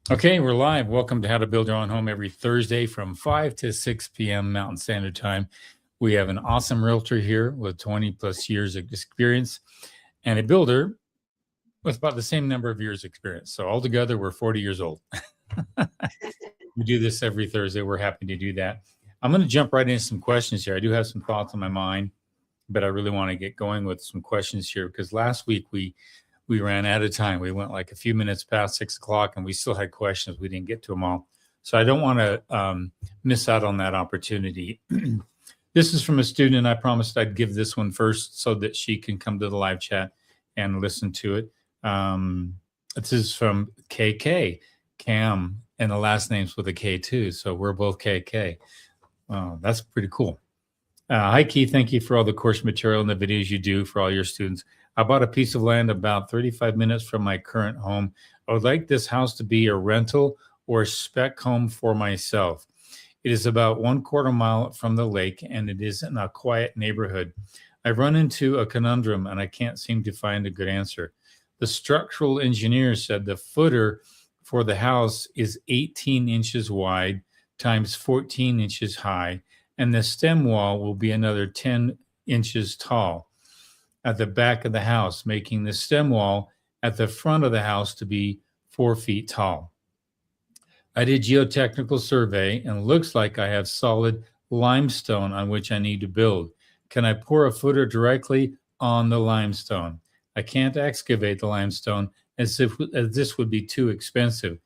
Okay, we're live. Welcome to How to Build Your Own Home every Thursday from 5 to 6 p.m. Mountain Standard Time. We have an awesome realtor here with 20 plus years of experience and a builder with about the same number of years experience. So altogether, we're 40 years old. We do this every Thursday. We're happy to do that. I'm going to jump right into some questions here. I do have some thoughts on my mind, but I really want to get going with some questions here because last week we ran out of time. We went like a few minutes past 6 o'clock and we still had questions. We didn't get to them all. So I don't want to miss out on that opportunity. This is from a student, and I promised I'd give this one first so that she can come to the live chat and listen to it. This is from KK, Cam, and the last name's with a K too. So we're both KK. That's pretty cool. Hi, Keith. Thank you for all the course material and the videos you do for all your students. I bought a piece of land about 35 minutes from my current home. I would like this house to be a rental or a spec home for myself. It is about 1/4 mile from the lake, and it is in a quiet neighborhood. I've run into a conundrum, and I can't seem to find a good answer. The structural engineer said the footer for the house is 18 inches wide times 14 inches high, and the stem wall will be another 10 inches tall at the back of the house, making the stem wall at the front of the house to be 4 feet tall. I did geotechnical survey and it looks like I have solid limestone on which I need to build. Can I pour a footer directly on the limestone? I can't excavate the limestone as this would be too expensive.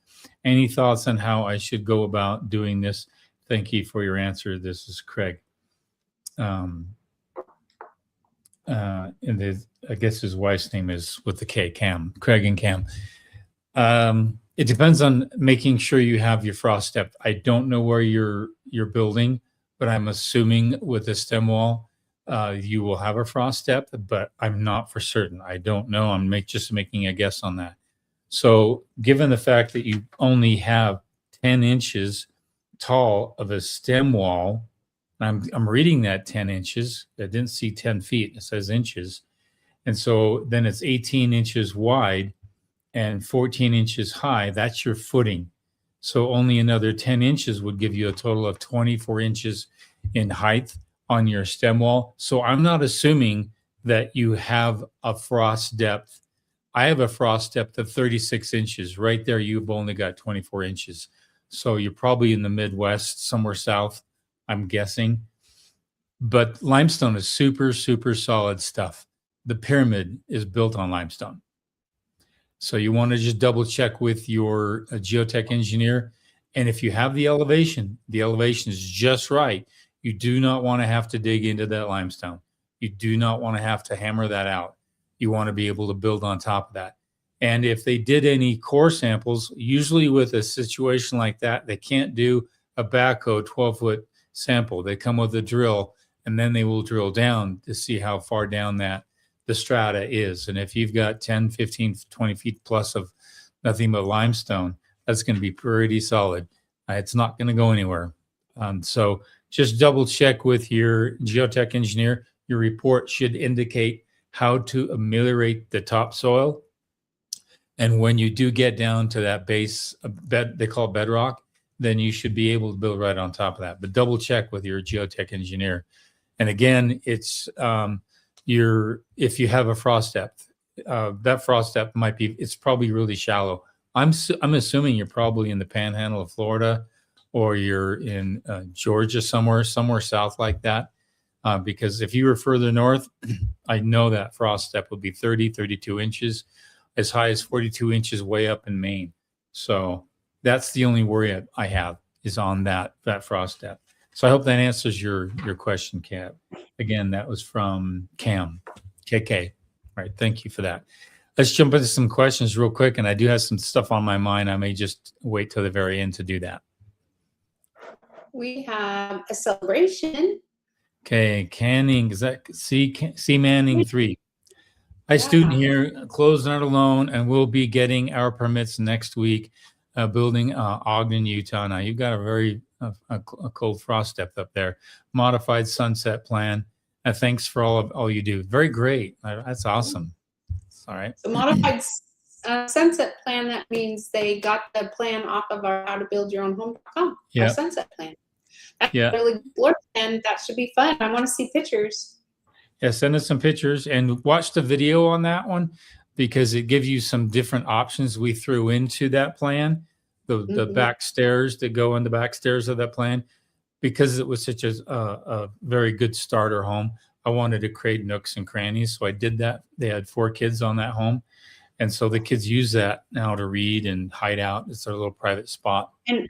Any thoughts on how I should go about doing this? Thank you for your answer. This is Craig. And I guess his wife's name is with the K, Cam, Craig and Cam. It depends on making sure you have your frost depth. I don't know where you're building, but I'm assuming with a stem wall, you will have a frost depth, but I'm not for certain. I don't know. I'm just making a guess on that. So given the fact that you only have 10 inches tall of a stem wall, I'm reading that 10 inches. I didn't see 10 feet. It says inches. And so then it's 18 inches wide and 14 inches high. That's your footing. So only another 10 inches would give you a total of 24 inches in height on your stem wall. So I'm not assuming that you have a frost depth. I have a frost depth of 36 inches. Right there, you've only got 24 inches. So you're probably in the Midwest, somewhere south, I'm guessing. But limestone is super, super solid stuff. The pyramid is built on limestone. So you want to just double check with your geotech engineer. And if you have the elevation is just right. You do not want to have to dig into that limestone. You do not want to have to hammer that out. You want to be able to build on top of that. And if they did any core samples, usually with a situation like that, they can't do a backhoe 12-foot sample. They come with a drill, and then they will drill down to see how far down the strata is. And if you've got 10, 15, 20 feet plus of nothing but limestone, that's going to be pretty solid. It's not going to go anywhere. So just double check with your geotech engineer. Your report should indicate how to ameliorate the topsoil. And when you do get down to that base bed, they call it bedrock, then you should be able to build right on top of that. But double check with your geotech engineer. And again, it's if you have a frost depth, that frost depth it's probably really shallow. I'm assuming you're probably in the panhandle of Florida, or you're in Georgia somewhere south like that. Because if you were further north, I know that frost depth would be 30, 32 inches, as high as 42 inches way up in Maine. So that's the only worry I have is on that frost depth. So I hope that answers your question, Cam. Again, that was from Cam, KK. All right, thank you for that. Let's jump into some questions real quick, and I do have some stuff on my mind. I may just wait till the very end to do that. We have a celebration. Okay, Canning, is that C Manning 3? Hi, student here, closed not alone, and we'll be getting our permits next week, building Ogden, Utah. Now, you've got a very a cold frost depth up there. Modified sunset plan. Thanks for all you do. Very great. That's awesome. All right. So modified Sunset plan, that means they got the plan off of our howtobuildyourownhome.com, Yeah. our sunset plan. That's Yeah. really floor plan. That should be fun. I want to see pictures. Yeah, send us some pictures and watch the video on that one because it gives you some different options we threw into that plan. The back stairs that go in the back stairs of that plan, because it was such a very good starter home. I wanted to create nooks and crannies, so I did that. They had 4 kids on that home, and so the kids use that now to read and hide out. It's their little private spot. And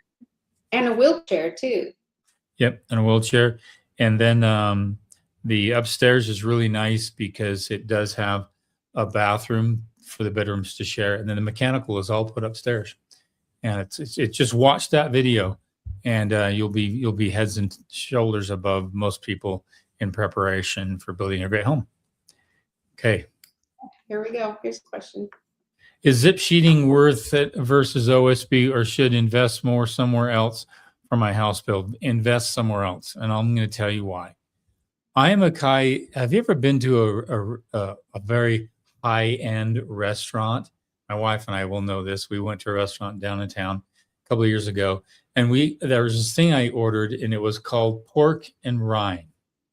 a wheelchair too. Yep, and a wheelchair. And then the upstairs is really nice because it does have a bathroom for the bedrooms to share, and then the mechanical is all put upstairs. And it's just watch that video, and you'll be heads and shoulders above most people in preparation for building a great home. Okay. Here we go. Here's a question. Is zip sheeting worth it versus OSB, or should invest more somewhere else for my house build? Invest somewhere else, and I'm going to tell you why. I am a guy. Have you ever been to a very high-end restaurant? My wife and I will know this. We went to a restaurant down in town a couple of years ago, and there was this thing I ordered, and it was called pork and rind.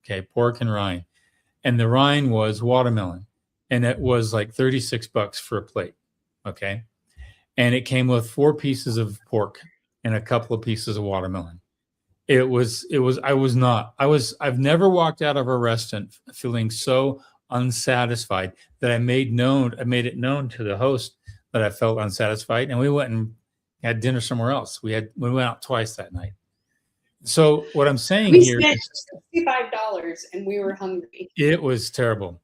Okay, pork and rind, and the rind was watermelon, and it was like $36 for a plate. Okay, and it came with 4 pieces of pork and a couple of pieces of watermelon. I've never walked out of a restaurant feeling so unsatisfied that I made it known to the host that I felt unsatisfied, and we went and had dinner somewhere else. We went out twice that night. So what I'm saying here is $65 and we were hungry. It was terrible.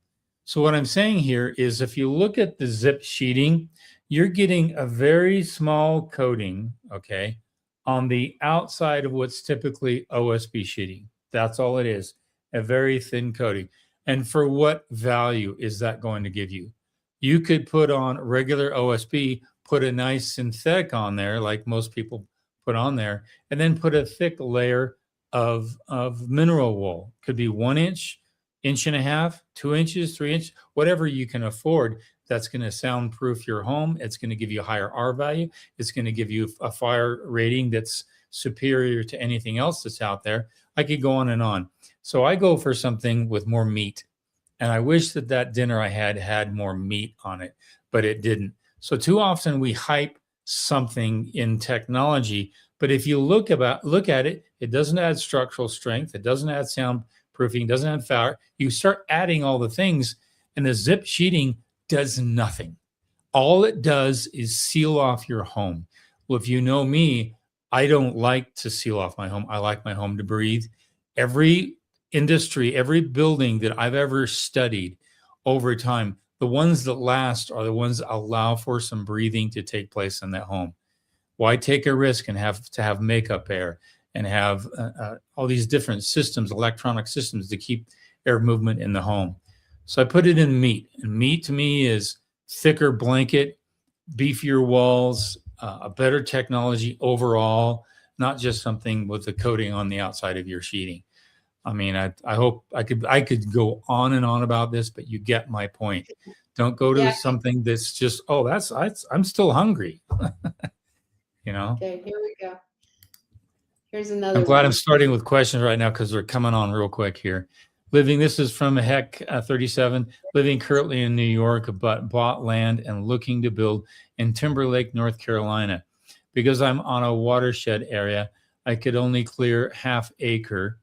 So what I'm saying here is if you look at the zip sheeting, you're getting a very small coating, okay, on the outside of what's typically OSB sheeting. That's all it is, a very thin coating. And for what value is that going to give you? You could put on regular OSB, put a nice synthetic on there, like most people put on there, and then put a thick layer of mineral wool. Could be 1 inch, 1.5 inches, 2 inches, 3 inches, whatever you can afford. That's going to soundproof your home. It's going to give you a higher R value. It's going to give you a fire rating that's superior to anything else that's out there. I could go on and on. So I go for something with more meat. And I wish that dinner I had more meat on it, but it didn't. So too often we hype something in technology, but if you look at it, it doesn't add structural strength. It doesn't add soundproofing. It doesn't add fire. You start adding all the things, and the zip sheeting does nothing. All it does is seal off your home. Well, if you know me, I don't like to seal off my home. I like my home to breathe. Every industry, every building that I've ever studied over time, the ones that last are the ones that allow for some breathing to take place in that home. Why take a risk and have to have makeup air and have all these different systems, electronic systems to keep air movement in the home? So I put it in meat. And meat to me is thicker blanket, beefier walls, a better technology overall, not just something with a coating on the outside of your sheeting. I mean, I hope I could go on and on about this, but you get my point. Don't go to something that's just, I'm still hungry. You know? Okay, here we go. Here's another I'm glad one. I'm starting with questions right now because they're coming on real quick here. This is from Heck 37, living currently in New York, but bought land and looking to build in Timberlake, North Carolina. Because I'm on a watershed area, I could only clear half acre.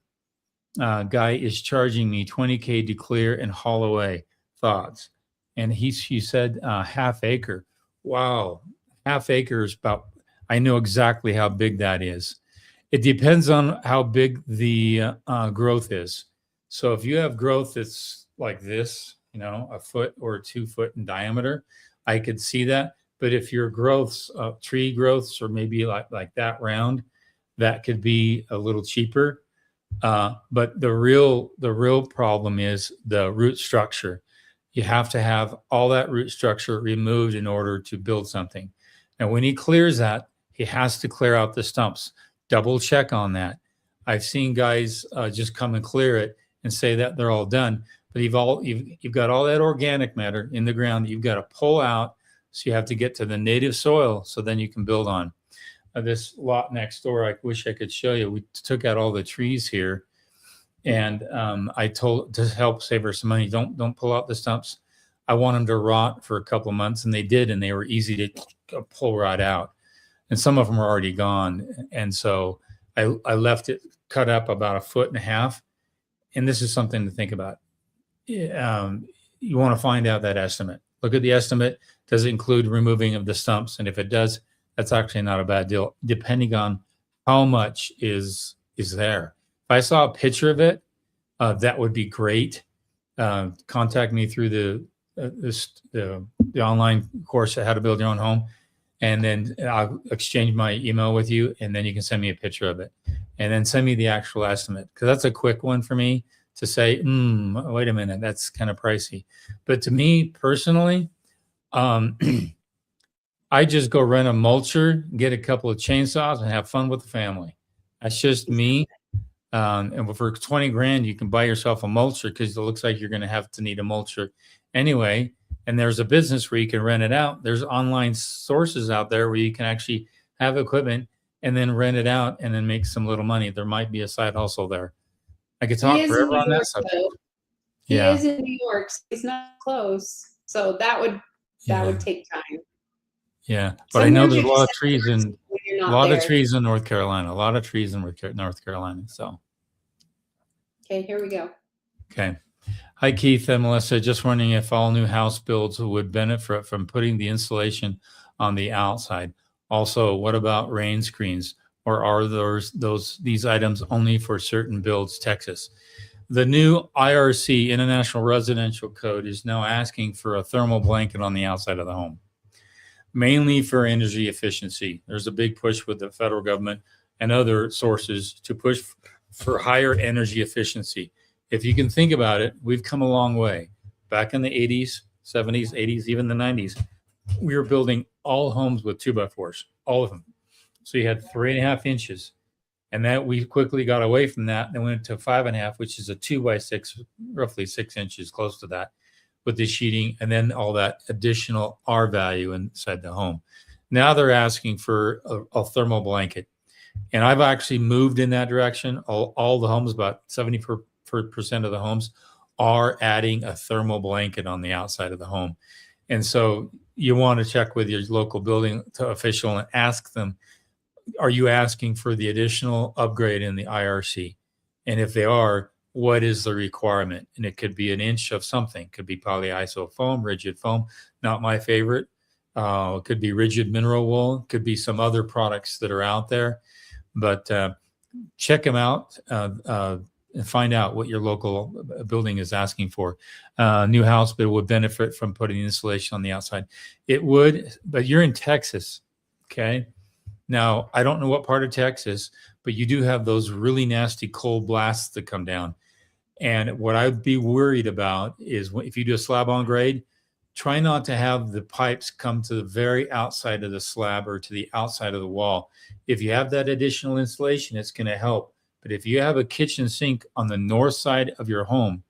Guy is charging me $20K to clear and haul away. Thoughts? And she said half acre. Wow, half acre is about, I know exactly how big that is. It depends on how big the growth is. So if you have growth that's like this, a foot or 2 foot in diameter, I could see that. But if your growths, tree growths, or maybe like that round, that could be a little cheaper. But the real problem is the root structure. You have to have all that root structure removed in order to build something. And when he clears that, he has to clear out the stumps. Double check on that. I've seen guys just come and clear it and say that they're all done, but you've got all that organic matter in the ground that you've got to pull out, So you have to get to the native soil so then you can build on. This lot next door, I wish I could show you. We took out all the trees here, and I told to help save her some money, don't pull out the stumps. I want them to rot for a couple of months, and they did, and they were easy to pull right out. And some of them are already gone. And so I left it cut up about 1.5 feet. And this is something to think about. You want to find out that estimate. Look at the estimate. Does it include removing of the stumps? And if it does, that's actually not a bad deal, depending on how much is there. If I saw a picture of it, that would be great. Contact me through the online course on how to build your own home, and then I'll exchange my email with you, and then you can send me a picture of it, and then send me the actual estimate, because that's a quick one for me to say, wait a minute, that's kind of pricey. But to me personally, I just go rent a mulcher, get a couple of chainsaws, and have fun with the family. That's just me. And for 20 grand, you can buy yourself a mulcher, because it looks like you're going to have to need a mulcher anyway. And there's a business where you can rent it out. There's online sources out there where you can actually have equipment and then rent it out and then make some little money. There might be a side hustle there. I could talk forever on that subject. He is in New York, so he's not close. So that would take time. Yeah, but I know there's a lot of trees in North Carolina. A lot of trees in North Carolina. So, okay, here we go. Okay, hi Keith and Melissa. Just wondering if all new house builds would benefit from putting the insulation on the outside. Also, what about rain screens, or are these items only for certain builds? Texas. The new IRC, International Residential Code, is now asking for a thermal blanket on the outside of the home, mainly for energy efficiency. There's a big push with the federal government and other sources to push for higher energy efficiency. If you can think about it, we've come a long way. Back in the 80s, 70s, 80s, even the 90s, we were building all homes with 2x4s, all of them. So you had 3.5 inches. And that we quickly got away from that and went to 5.5, which is a 2x6, roughly 6 inches, close to that, with the sheeting, and then all that additional R value inside the home. Now they're asking for a thermal blanket. And I've actually moved in that direction. All the homes, about 70% of the homes, are adding a thermal blanket on the outside of the home. And so you want to check with your local building official and ask them, are you asking for the additional upgrade in the IRC? And if they are, what is the requirement? And it could be an inch of something. It could be polyiso foam, rigid foam, not my favorite. It could be rigid mineral wool. It could be some other products that are out there. But check them out and find out what your local building is asking for. New house, but it would benefit from putting insulation on the outside. It would, but you're in Texas, okay? Now, I don't know what part of Texas, but you do have those really nasty cold blasts that come down. And what I'd be worried about is if you do a slab on grade, try not to have the pipes come to the very outside of the slab or to the outside of the wall. If you have that additional insulation, it's going to help. But if you have a kitchen sink on the north side of your home,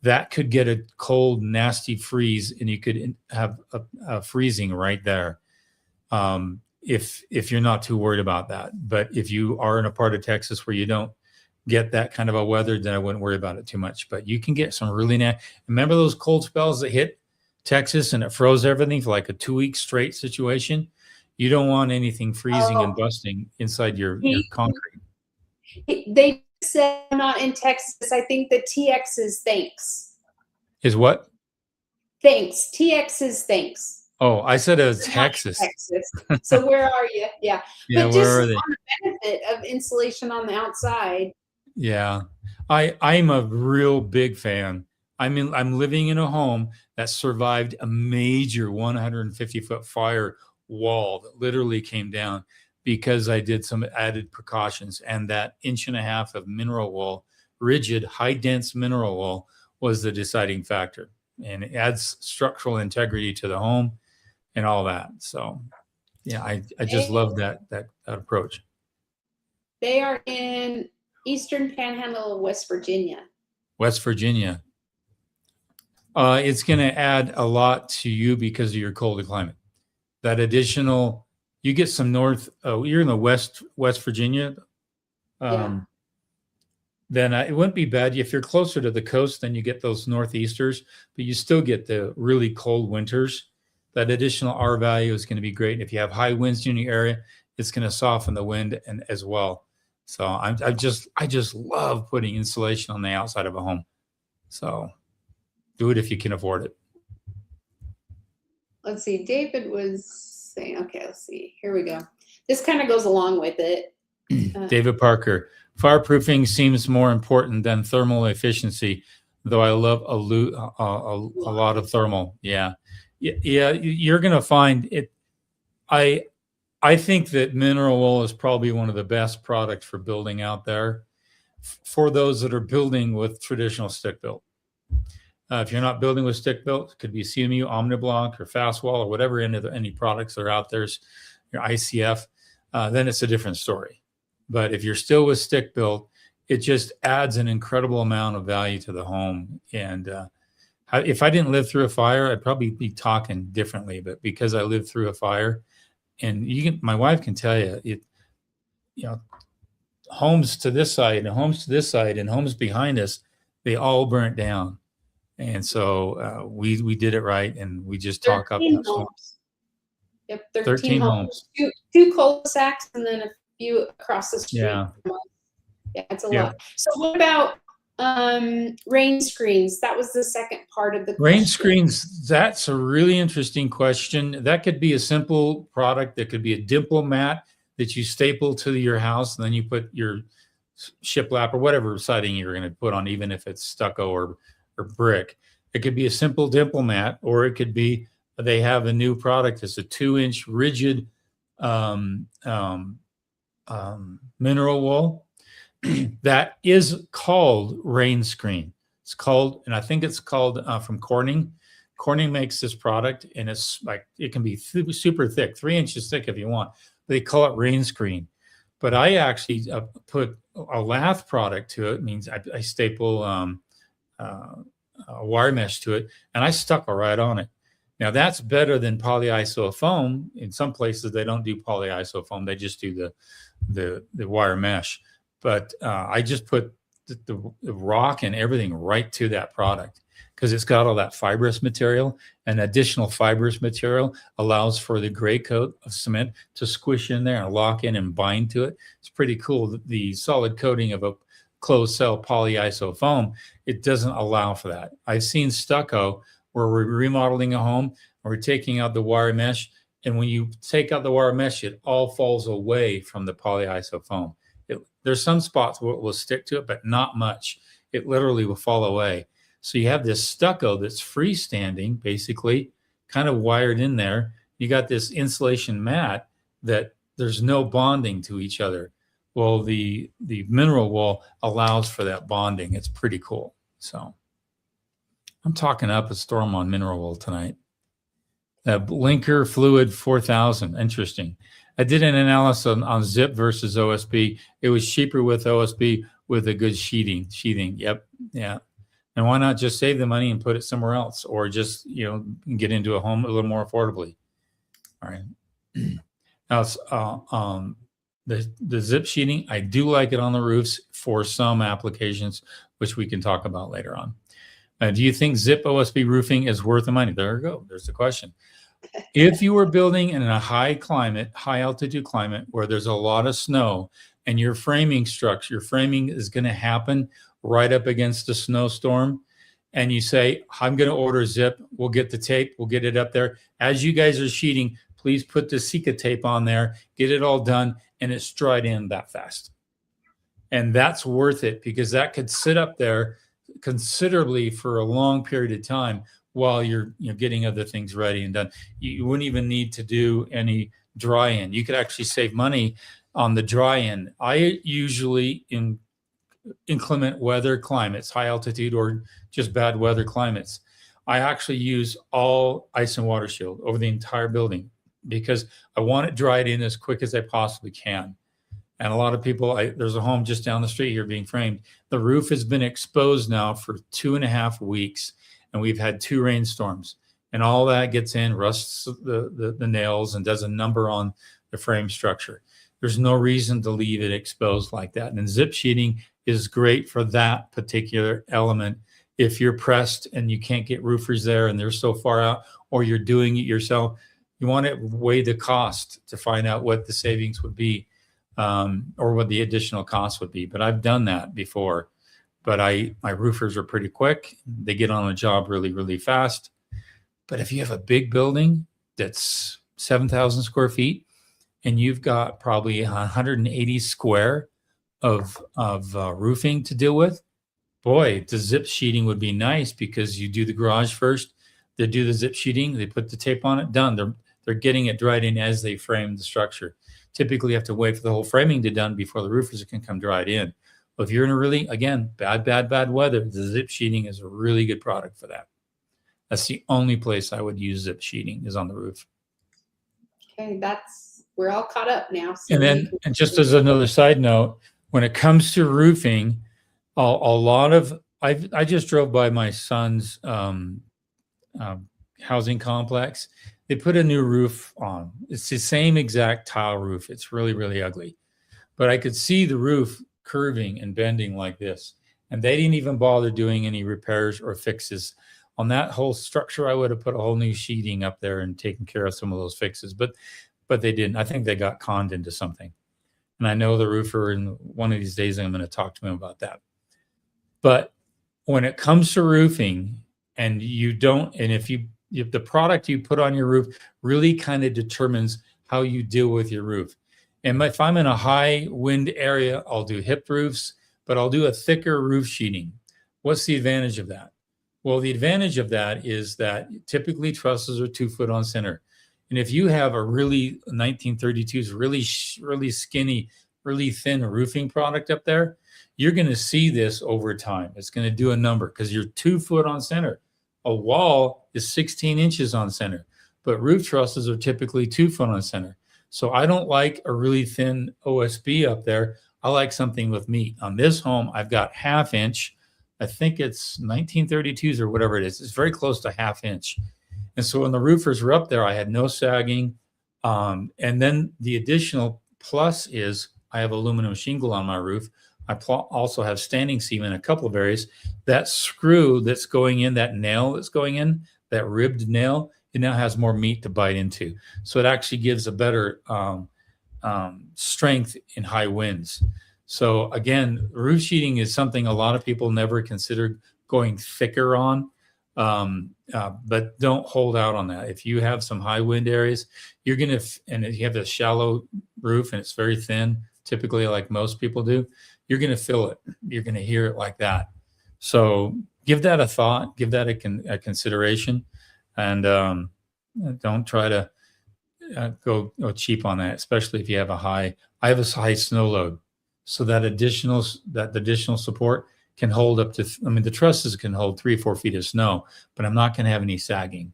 that could get a cold, nasty freeze, and you could have a freezing right there. If you're not too worried about that. But if you are in a part of Texas where you don't get that kind of a weather, then I wouldn't worry about it too much. But you can get some really remember those cold spells that hit Texas and it froze everything for like a 2-week straight situation? You don't want anything freezing and busting inside your concrete. They said not in Texas. I think the TX is thanks. Is what? Thanks. TX is thanks. Oh, I said it was Texas. Texas. So where are you? Yeah. Yeah, but where just are they? on the benefit of insulation on the outside. Yeah. I'm a real big fan. I'm living in a home that survived a major 150-foot fire wall that literally came down because I did some added precautions. And that 1.5 inches of mineral wool, rigid, high dense mineral wool, was the deciding factor. And it adds structural integrity to the home and all that. So yeah, I just love that approach. They are in Eastern Panhandle of West Virginia. West Virginia. It's going to add a lot to you because of your colder climate. that additional, you get some you're in the West Virginia. Then it wouldn't be bad. If you're closer to the coast, then you get those northeasters, but you still get the really cold winters. That additional R value is going to be great. And if you have high winds in your area, it's going to soften the wind and as well. So I just love putting insulation on the outside of a home. So do it if you can afford it. Let's see. David was saying, okay, let's see. Here we go. This kind of goes along with it. David Parker, fireproofing seems more important than thermal efficiency, though I love a lot of thermal. Yeah. You're going to find it. I think that mineral wool is probably one of the best products for building out there for those that are building with traditional stick built. If you're not building with stick built, it could be CMU, Omniblock, or Fastwall, or whatever any products that are out there, your ICF, then it's a different story. But if you're still with stick built, it just adds an incredible amount of value to the home. And if I didn't live through a fire, I'd probably be talking differently. But because I lived through a fire, and my wife can tell you, homes to this side and homes to this side and homes behind us, they all burnt down. And so we did it right, and we just talk up. Homes. Yep, 13 homes. Two cul-de-sacs, and then a few across the street. Yeah, it's a lot. So what about rain screens? That was the second part of the question. Rain screens, that's a really interesting question. That could be a simple product. That could be a dimple mat that you staple to your house, and then you put your shiplap or whatever siding you're going to put on, even if it's stucco or brick. It could be a simple dimple mat, or it could be, they have a new product. It's a 2-inch rigid mineral wool that is called rain screen. It's called, and I think it's called from Corning. Corning makes this product, and it's like, it can be super thick, 3 inches thick if you want. They call it rain screen. But I actually put a lath product to it. Means I staple a wire mesh to it, and I stuck it right on it. Now that's better than polyiso foam. In some places they don't do polyiso foam; they just do the wire mesh. But I just put the rock and everything right to that product because it's got all that fibrous material, and additional fibrous material allows for the gray coat of cement to squish in there and lock in and bind to it. It's pretty cool. The solid coating of a closed cell polyiso foam, it doesn't allow for that. I've seen stucco where we're remodeling a home and we're taking out the wire mesh, and when you take out the wire mesh, it all falls away from the polyiso foam. There's some spots where it will stick to it, but not much. It literally will fall away. So you have this stucco that's freestanding, basically, kind of wired in there. You got this insulation mat that there's no bonding to each other. Well, the mineral wool allows for that bonding. It's pretty cool. So I'm talking up a storm on mineral wool tonight. Linker Fluid 4000. Interesting. I did an analysis on zip versus OSB. It was cheaper with OSB with a good sheathing. Yep. Yeah. And why not just save the money and put it somewhere else, or just, get into a home a little more affordably. All right. Now it's, the zip sheeting, I do like it on the roofs for some applications, which we can talk about later on. Do you think zip OSB roofing is worth the money? There we go. There's the question. If you were building in a high altitude climate where there's a lot of snow, and your framing is going to happen right up against a snowstorm, and you say, I'm going to order zip, we'll get the tape, we'll get it up there. As you guys are sheeting, please put the Sika tape on there, get it all done, and it's dried in that fast. And that's worth it, because that could sit up there considerably for a long period of time while you're getting other things ready and done. You wouldn't even need to do any dry in. You could actually save money on the dry in. I usually, in inclement weather climates, high altitude or just bad weather climates, I actually use all ice and water shield over the entire building, because I want it dried in as quick as I possibly can. And a lot of people, there's a home just down the street here being framed. The roof has been exposed now for 2.5 weeks, and we've had 2 rainstorms. and all that gets in, rusts the nails, and does a number on the frame structure. There's no reason to leave it exposed like that. And zip sheeting is great for that particular element. If you're pressed and you can't get roofers there and they're so far out, or you're doing it yourself, you want to weigh the cost to find out what the savings would be, or what the additional cost would be. But I've done that before. But my roofers are pretty quick. They get on a job really, really fast. But if you have a big building that's 7,000 square feet, and you've got probably 180 square of roofing to deal with, boy, the zip sheeting would be nice, because you do the garage first, they do the zip sheeting, they put the tape on it, done. They're getting it dried in as they frame the structure. Typically, you have to wait for the whole framing to be done before the roofers can come dried in. But if you're in a really, again, bad weather, the zip sheeting is a really good product for that. That's the only place I would use zip sheeting, is on the roof. Okay, we're all caught up now. So and just as another side note, when it comes to roofing, a lot of, I just drove by my son's housing complex. They put a new roof on. It's the same exact tile roof. It's really, really ugly. But I could see the roof curving and bending like this. And they didn't even bother doing any repairs or fixes. On that whole structure, I would have put a whole new sheeting up there and taken care of some of those fixes. But they didn't. I think they got conned into something. And I know the roofer, and one of these days I'm going to talk to him about that. But when it comes to roofing, and if the product you put on your roof really kind of determines how you deal with your roof. And if I'm in a high wind area, I'll do hip roofs, but I'll do a thicker roof sheeting. What's the advantage of that? Well, the advantage of that is that typically trusses are 2 foot on center. And if you have a really 1932's really skinny, really thin roofing product up there, you're going to see this over time. It's going to do a number, because you're 2 foot on center. A wall is 16 inches on center, but roof trusses are typically 2 foot on center. So I don't like a really thin OSB up there. I like something with meat. On this home, I've got 1/2 inch. I think it's 1932s or whatever it is. It's very close to 1/2 inch. And so when the roofers were up there, I had no sagging. And then the additional plus is I have aluminum shingle on my roof. I also have standing seam in a couple of areas. That screw that's going in, that nail that's going in, that ribbed nail, it now has more meat to bite into. So it actually gives a better strength in high winds. So again, roof sheeting is something a lot of people never considered going thicker on, but don't hold out on that. If you have some high wind areas, you're going to, and if you have a shallow roof and it's very thin, typically like most people do, you're going to feel it. You're going to hear it like that. So give that a thought, give that a consideration, and don't try to go cheap on that, especially if you have I have a high snow load. So that additional support can hold up to, the trusses can hold 3 or 4 feet of snow, but I'm not going to have any sagging.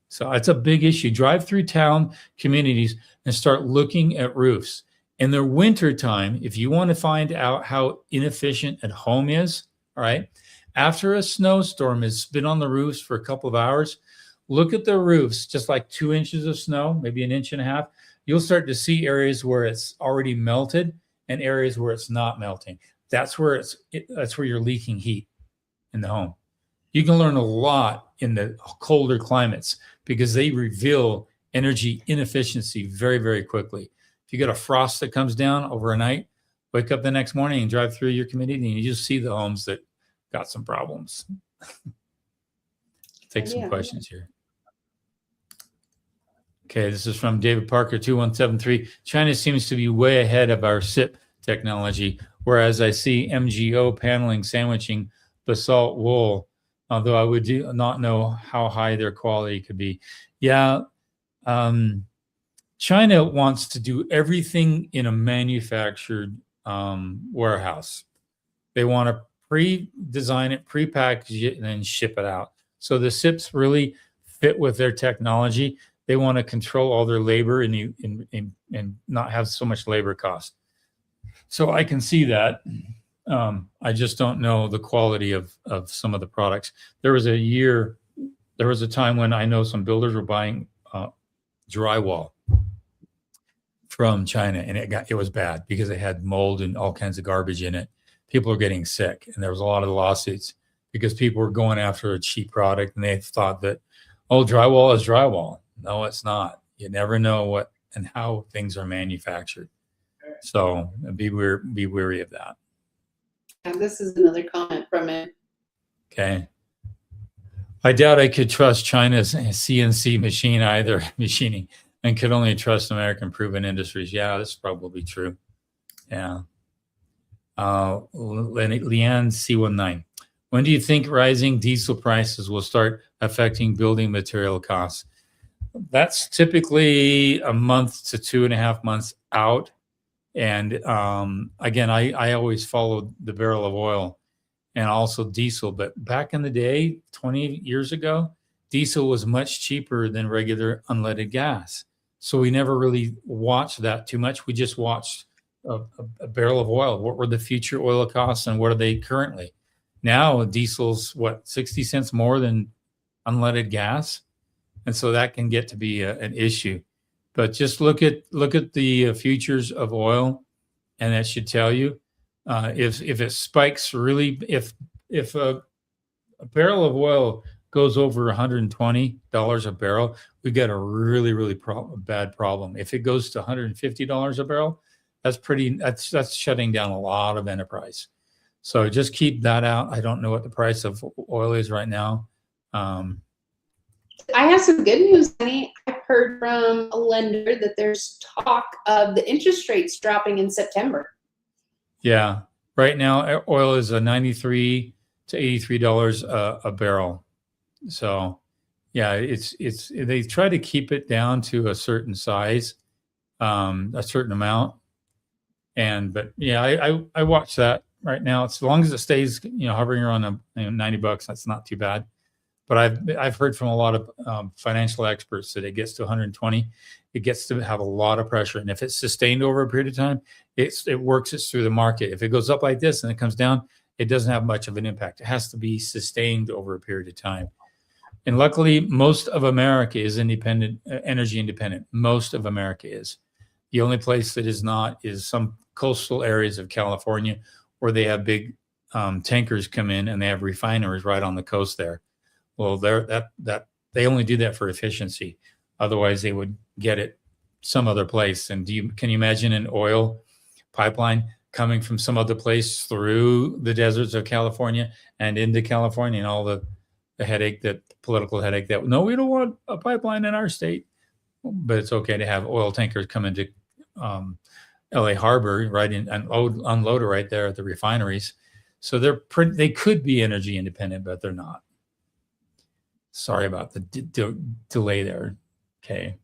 So it's a big issue. Drive through town communities and start looking at roofs. In the winter time, if you want to find out how inefficient a home is, all right, after a snowstorm has been on the roofs for a couple of hours, look at the roofs, just like 2 inches of snow, maybe 1.5 inches. You'll start to see areas where it's already melted and areas where it's not melting. That's where you're leaking heat in the home. You can learn a lot in the colder climates because they reveal energy inefficiency very, very quickly. If you get a frost that comes down over a night, wake up the next morning and drive through your community and you just see the homes that got some problems. Take some questions here. Okay, this is from David Parker, 2173. China seems to be way ahead of our SIP technology, whereas I see MGO paneling sandwiching basalt wool, although I would not know how high their quality could be. Yeah, China wants to do everything in a manufactured warehouse. They want to pre-design it, pre-package it, and then ship it out. So the SIPs really fit with their technology. They want to control all their labor and not have so much labor cost. So I can see that. I just don't know the quality of some of the products. There was a year There was a time when I know some builders were buying drywall from China, and it was bad because it had mold and all kinds of garbage in it. People were getting sick, and there was a lot of lawsuits because people were going after a cheap product, and they thought that, oh, drywall is drywall. No, it's not. You never know what and how things are manufactured. So be wary of that. And this is another comment from it. Okay. I doubt I could trust China's CNC machining and could only trust American proven industries. Yeah, that's probably true. Yeah. Leanne C19. When do you think rising diesel prices will start affecting building material costs? That's typically a month to 2.5 months out. And again, I always followed the barrel of oil and also diesel. But back in the day, 20 years ago, diesel was much cheaper than regular unleaded gas. So we never really watched that too much. We just watched a barrel of oil. What were the future oil costs and what are they currently? Now diesel's what, 60 cents more than unleaded gas? And so that can get to be an issue. But just look at the futures of oil, and that should tell you if it spikes really. If a barrel of oil goes over $120 a barrel, we've got a really bad problem. If it goes to $150 a barrel, that's shutting down a lot of enterprise. So just keep that out. I don't know what the price of oil is right now. I have some good news, honey. I've heard from a lender that there's talk of the interest rates dropping in September. Yeah, right now oil is a $93 to $83 a barrel. So, yeah, it's they try to keep it down to a certain size, a certain amount, but yeah, I watch that right now. As long as it stays, hovering around $90, that's not too bad. But I've heard from a lot of financial experts that it gets to 120, it gets to have a lot of pressure, and if it's sustained over a period of time, it works its through the market. If it goes up like this and it comes down, it doesn't have much of an impact. It has to be sustained over a period of time. And luckily, most of America is independent, energy independent. Most of America is. The only place that is not is some coastal areas of California where they have big tankers come in and they have refineries right on the coast there. Well, they only do that for efficiency. Otherwise, they would get it some other place. And can you imagine an oil pipeline coming from some other place through the deserts of California and into California, and all the political headache that, no, we don't want a pipeline in our state. But it's okay to have oil tankers come into LA Harbor, right, and unload it right there at the refineries. So they could be energy independent, but they're not. Sorry about the delay there. Okay.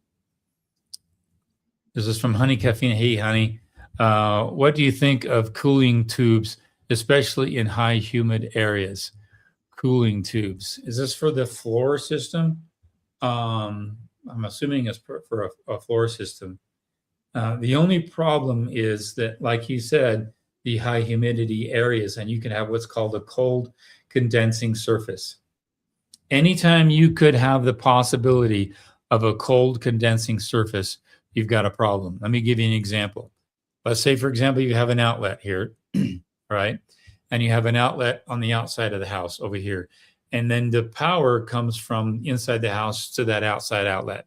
This is from Honey Caffeine. Hey, honey. What do you think of cooling tubes, especially in high humid areas? Cooling tubes. Is this for the floor system? I'm assuming it's for a floor system. The only problem is that, like you said, the high humidity areas, and you can have what's called a cold condensing surface. Anytime you could have the possibility of a cold condensing surface, you've got a problem. Let me give you an example. Let's say, for example, you have an outlet here, right? And you have an outlet on the outside of the house over here. And then the power comes from inside the house to that outside outlet.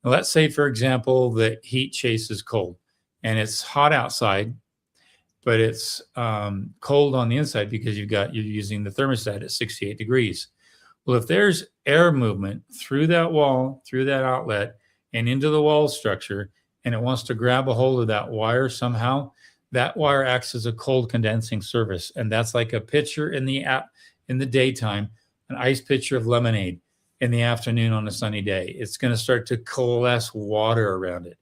Now, let's say, for example, the heat chases cold and it's hot outside, but it's cold on the inside because you're using the thermostat at 68 degrees. Well, if there's air movement through that wall, through that outlet, and into the wall structure, and it wants to grab a hold of that wire somehow, that wire acts as a cold condensing surface. And that's like a pitcher in the daytime, an ice pitcher of lemonade in the afternoon on a sunny day. It's going to start to coalesce water around it.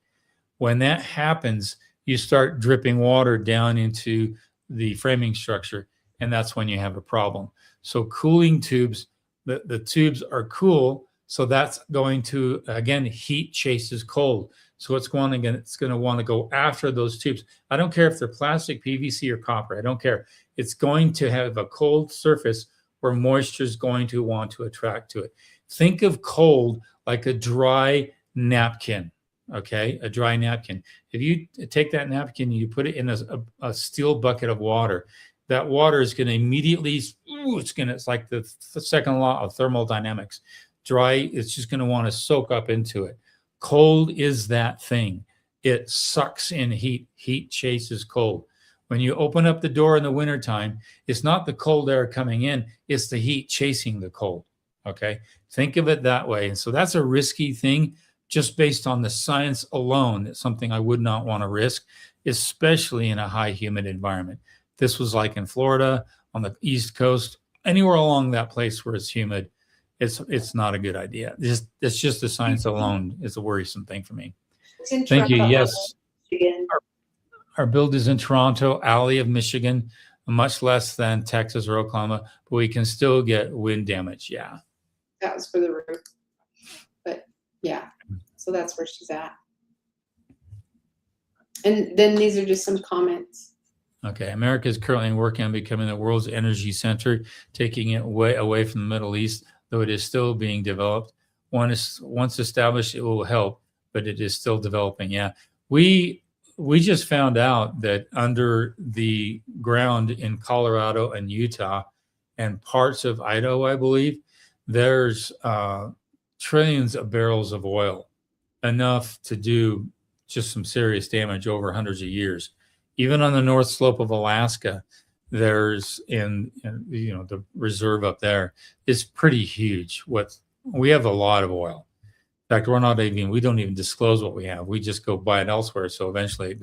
When that happens, you start dripping water down into the framing structure, and that's when you have a problem. So cooling tubes, the tubes are cool, so that's going to, again, heat chases cold. So it's going to want to go after those tubes. I don't care if they're plastic, PVC, or copper. I don't care. It's going to have a cold surface where moisture is going to want to attract to it. Think of cold like a dry napkin, okay? A dry napkin. If you take that napkin and you put it in a steel bucket of water, that water is going to immediately, it's like the second law of thermodynamics. Dry, it's just going to want to soak up into it. Cold is that thing. It sucks in heat. Heat chases cold. When you open up the door in the wintertime, it's not the cold air coming in, it's the heat chasing the cold. Okay. Think of it that way. And so that's a risky thing just based on the science alone. It's something I would not want to risk, especially in a high humid environment. This was like in Florida, on the East Coast, anywhere along that place where it's humid, it's not a good idea. It's just the science alone is a worrisome thing for me. Thank you. Yes. Our build is in Toronto, Alley of Michigan, much less than Texas or Oklahoma, but we can still get wind damage. Yeah. That was for the roof. But yeah, so that's where she's at. And then these are just some comments. Okay. America is currently working on becoming the world's energy center, taking it way away from the Middle East, though it is still being developed. Once established, it will help, but it is still developing. Yeah. We just found out that under the ground in Colorado and Utah and parts of Idaho, I believe, there's trillions of barrels of oil, enough to do just some serious damage over hundreds of years. Even on the north slope of Alaska, there's the reserve up there is pretty huge. We have a lot of oil. In fact, we don't even disclose what we have. We just go buy it elsewhere. So eventually it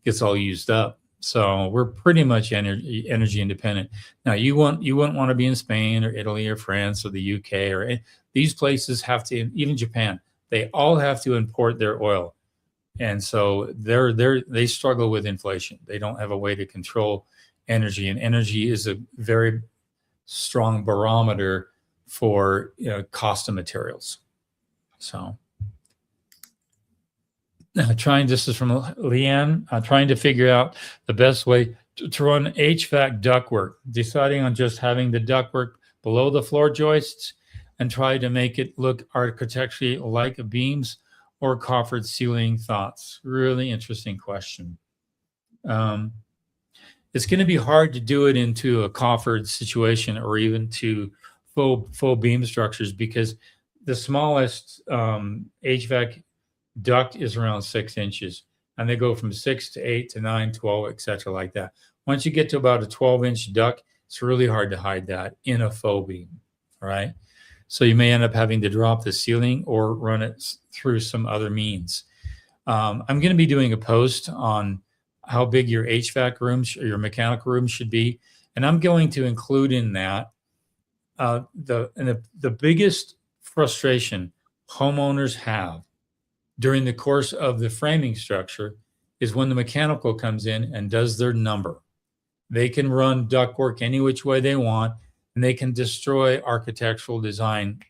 gets all used up. So we're pretty much energy independent. Now you wouldn't want to be in Spain or Italy or France or the UK or these places have to, even Japan, they all have to import their oil. And so they struggle with inflation. They don't have a way to control energy, and energy is a very strong barometer for cost of materials. So this is from Leanne, trying to figure out the best way to run HVAC ductwork, deciding on just having the ductwork below the floor joists and try to make it look architecturally like beams or coffered ceiling. Thoughts? Really interesting question. It's going to be hard to do it into a coffered situation or even to faux beam structures, because the smallest HVAC duct is around 6 inches, and they go from 6 to 8 to 9, 12, etc., like that. Once you get to about a 12-inch duct, it's really hard to hide that in a faux beam. All right. So you may end up having to drop the ceiling or run it through some other means. I'm going to be doing a post on how big your HVAC rooms or your mechanical room should be. And I'm going to include in that the biggest frustration homeowners have during the course of the framing structure is when the mechanical comes in and does their number. They can run ductwork any which way they want, and they can destroy architectural design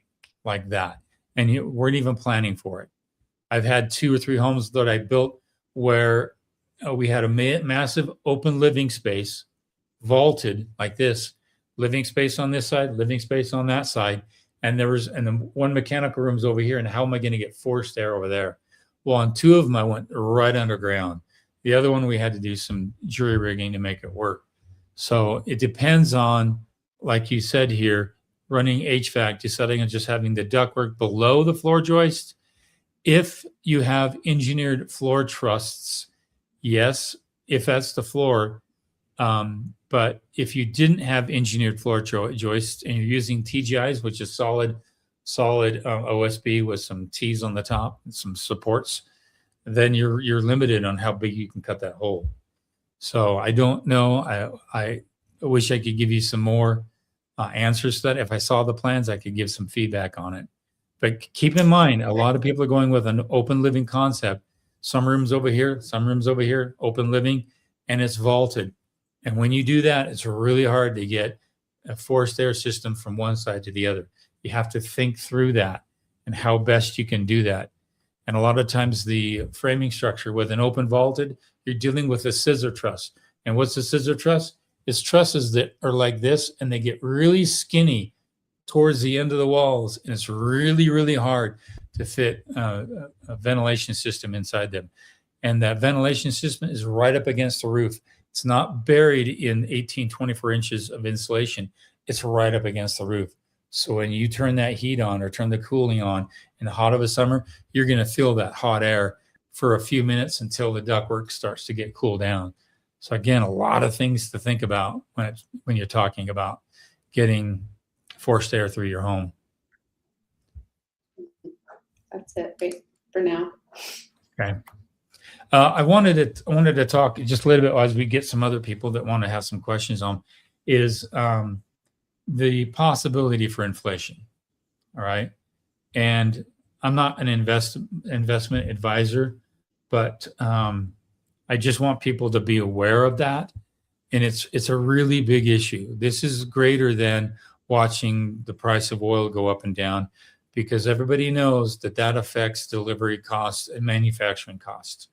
like that. And you weren't even planning for it. I've had 2 or 3 homes that I built where we had a massive open living space, vaulted like this, living space on this side, living space on that side. And then one mechanical room's over here. And how am I going to get forced air over there? Well, on 2 of them, I went right underground. The other one, we had to do some jury rigging to make it work. So it depends on, like you said here, running HVAC, deciding on just having the ductwork below the floor joist. If you have engineered floor trusses, yes, if that's the floor. But if you didn't have engineered floor joists and you're using TGIs, which is solid OSB with some T's on the top and some supports, then you're limited on how big you can cut that hole. So I don't know. I wish I could give you some more answers to that. If I saw the plans, I could give some feedback on it. But keep in mind, a lot of people are going with an open living concept. Some rooms over here, some rooms over here, open living, and it's vaulted. And when you do that, it's really hard to get a forced air system from one side to the other. You have to think through that and how best you can do that. And a lot of times the framing structure with an open vaulted, you're dealing with a scissor truss. And what's a scissor truss? It's trusses that are like this, and they get really skinny towards the end of the walls, and it's really, really hard to fit a ventilation system inside them. And that ventilation system is right up against the roof. It's not buried in 18, 24 inches of insulation. It's right up against the roof. So when you turn that heat on or turn the cooling on in the hot of a summer, you're going to feel that hot air for a few minutes until the ductwork starts to get cooled down. So again, a lot of things to think about when you're talking about getting forced air through your home. That's it for now. Okay. I wanted to talk just a little bit as we get some other people that want to have some questions on is the possibility for inflation. All right. And I'm not an investment advisor, but I just want people to be aware of that. And it's a really big issue. This is greater than watching the price of oil go up and down, because everybody knows that affects delivery costs and manufacturing costs.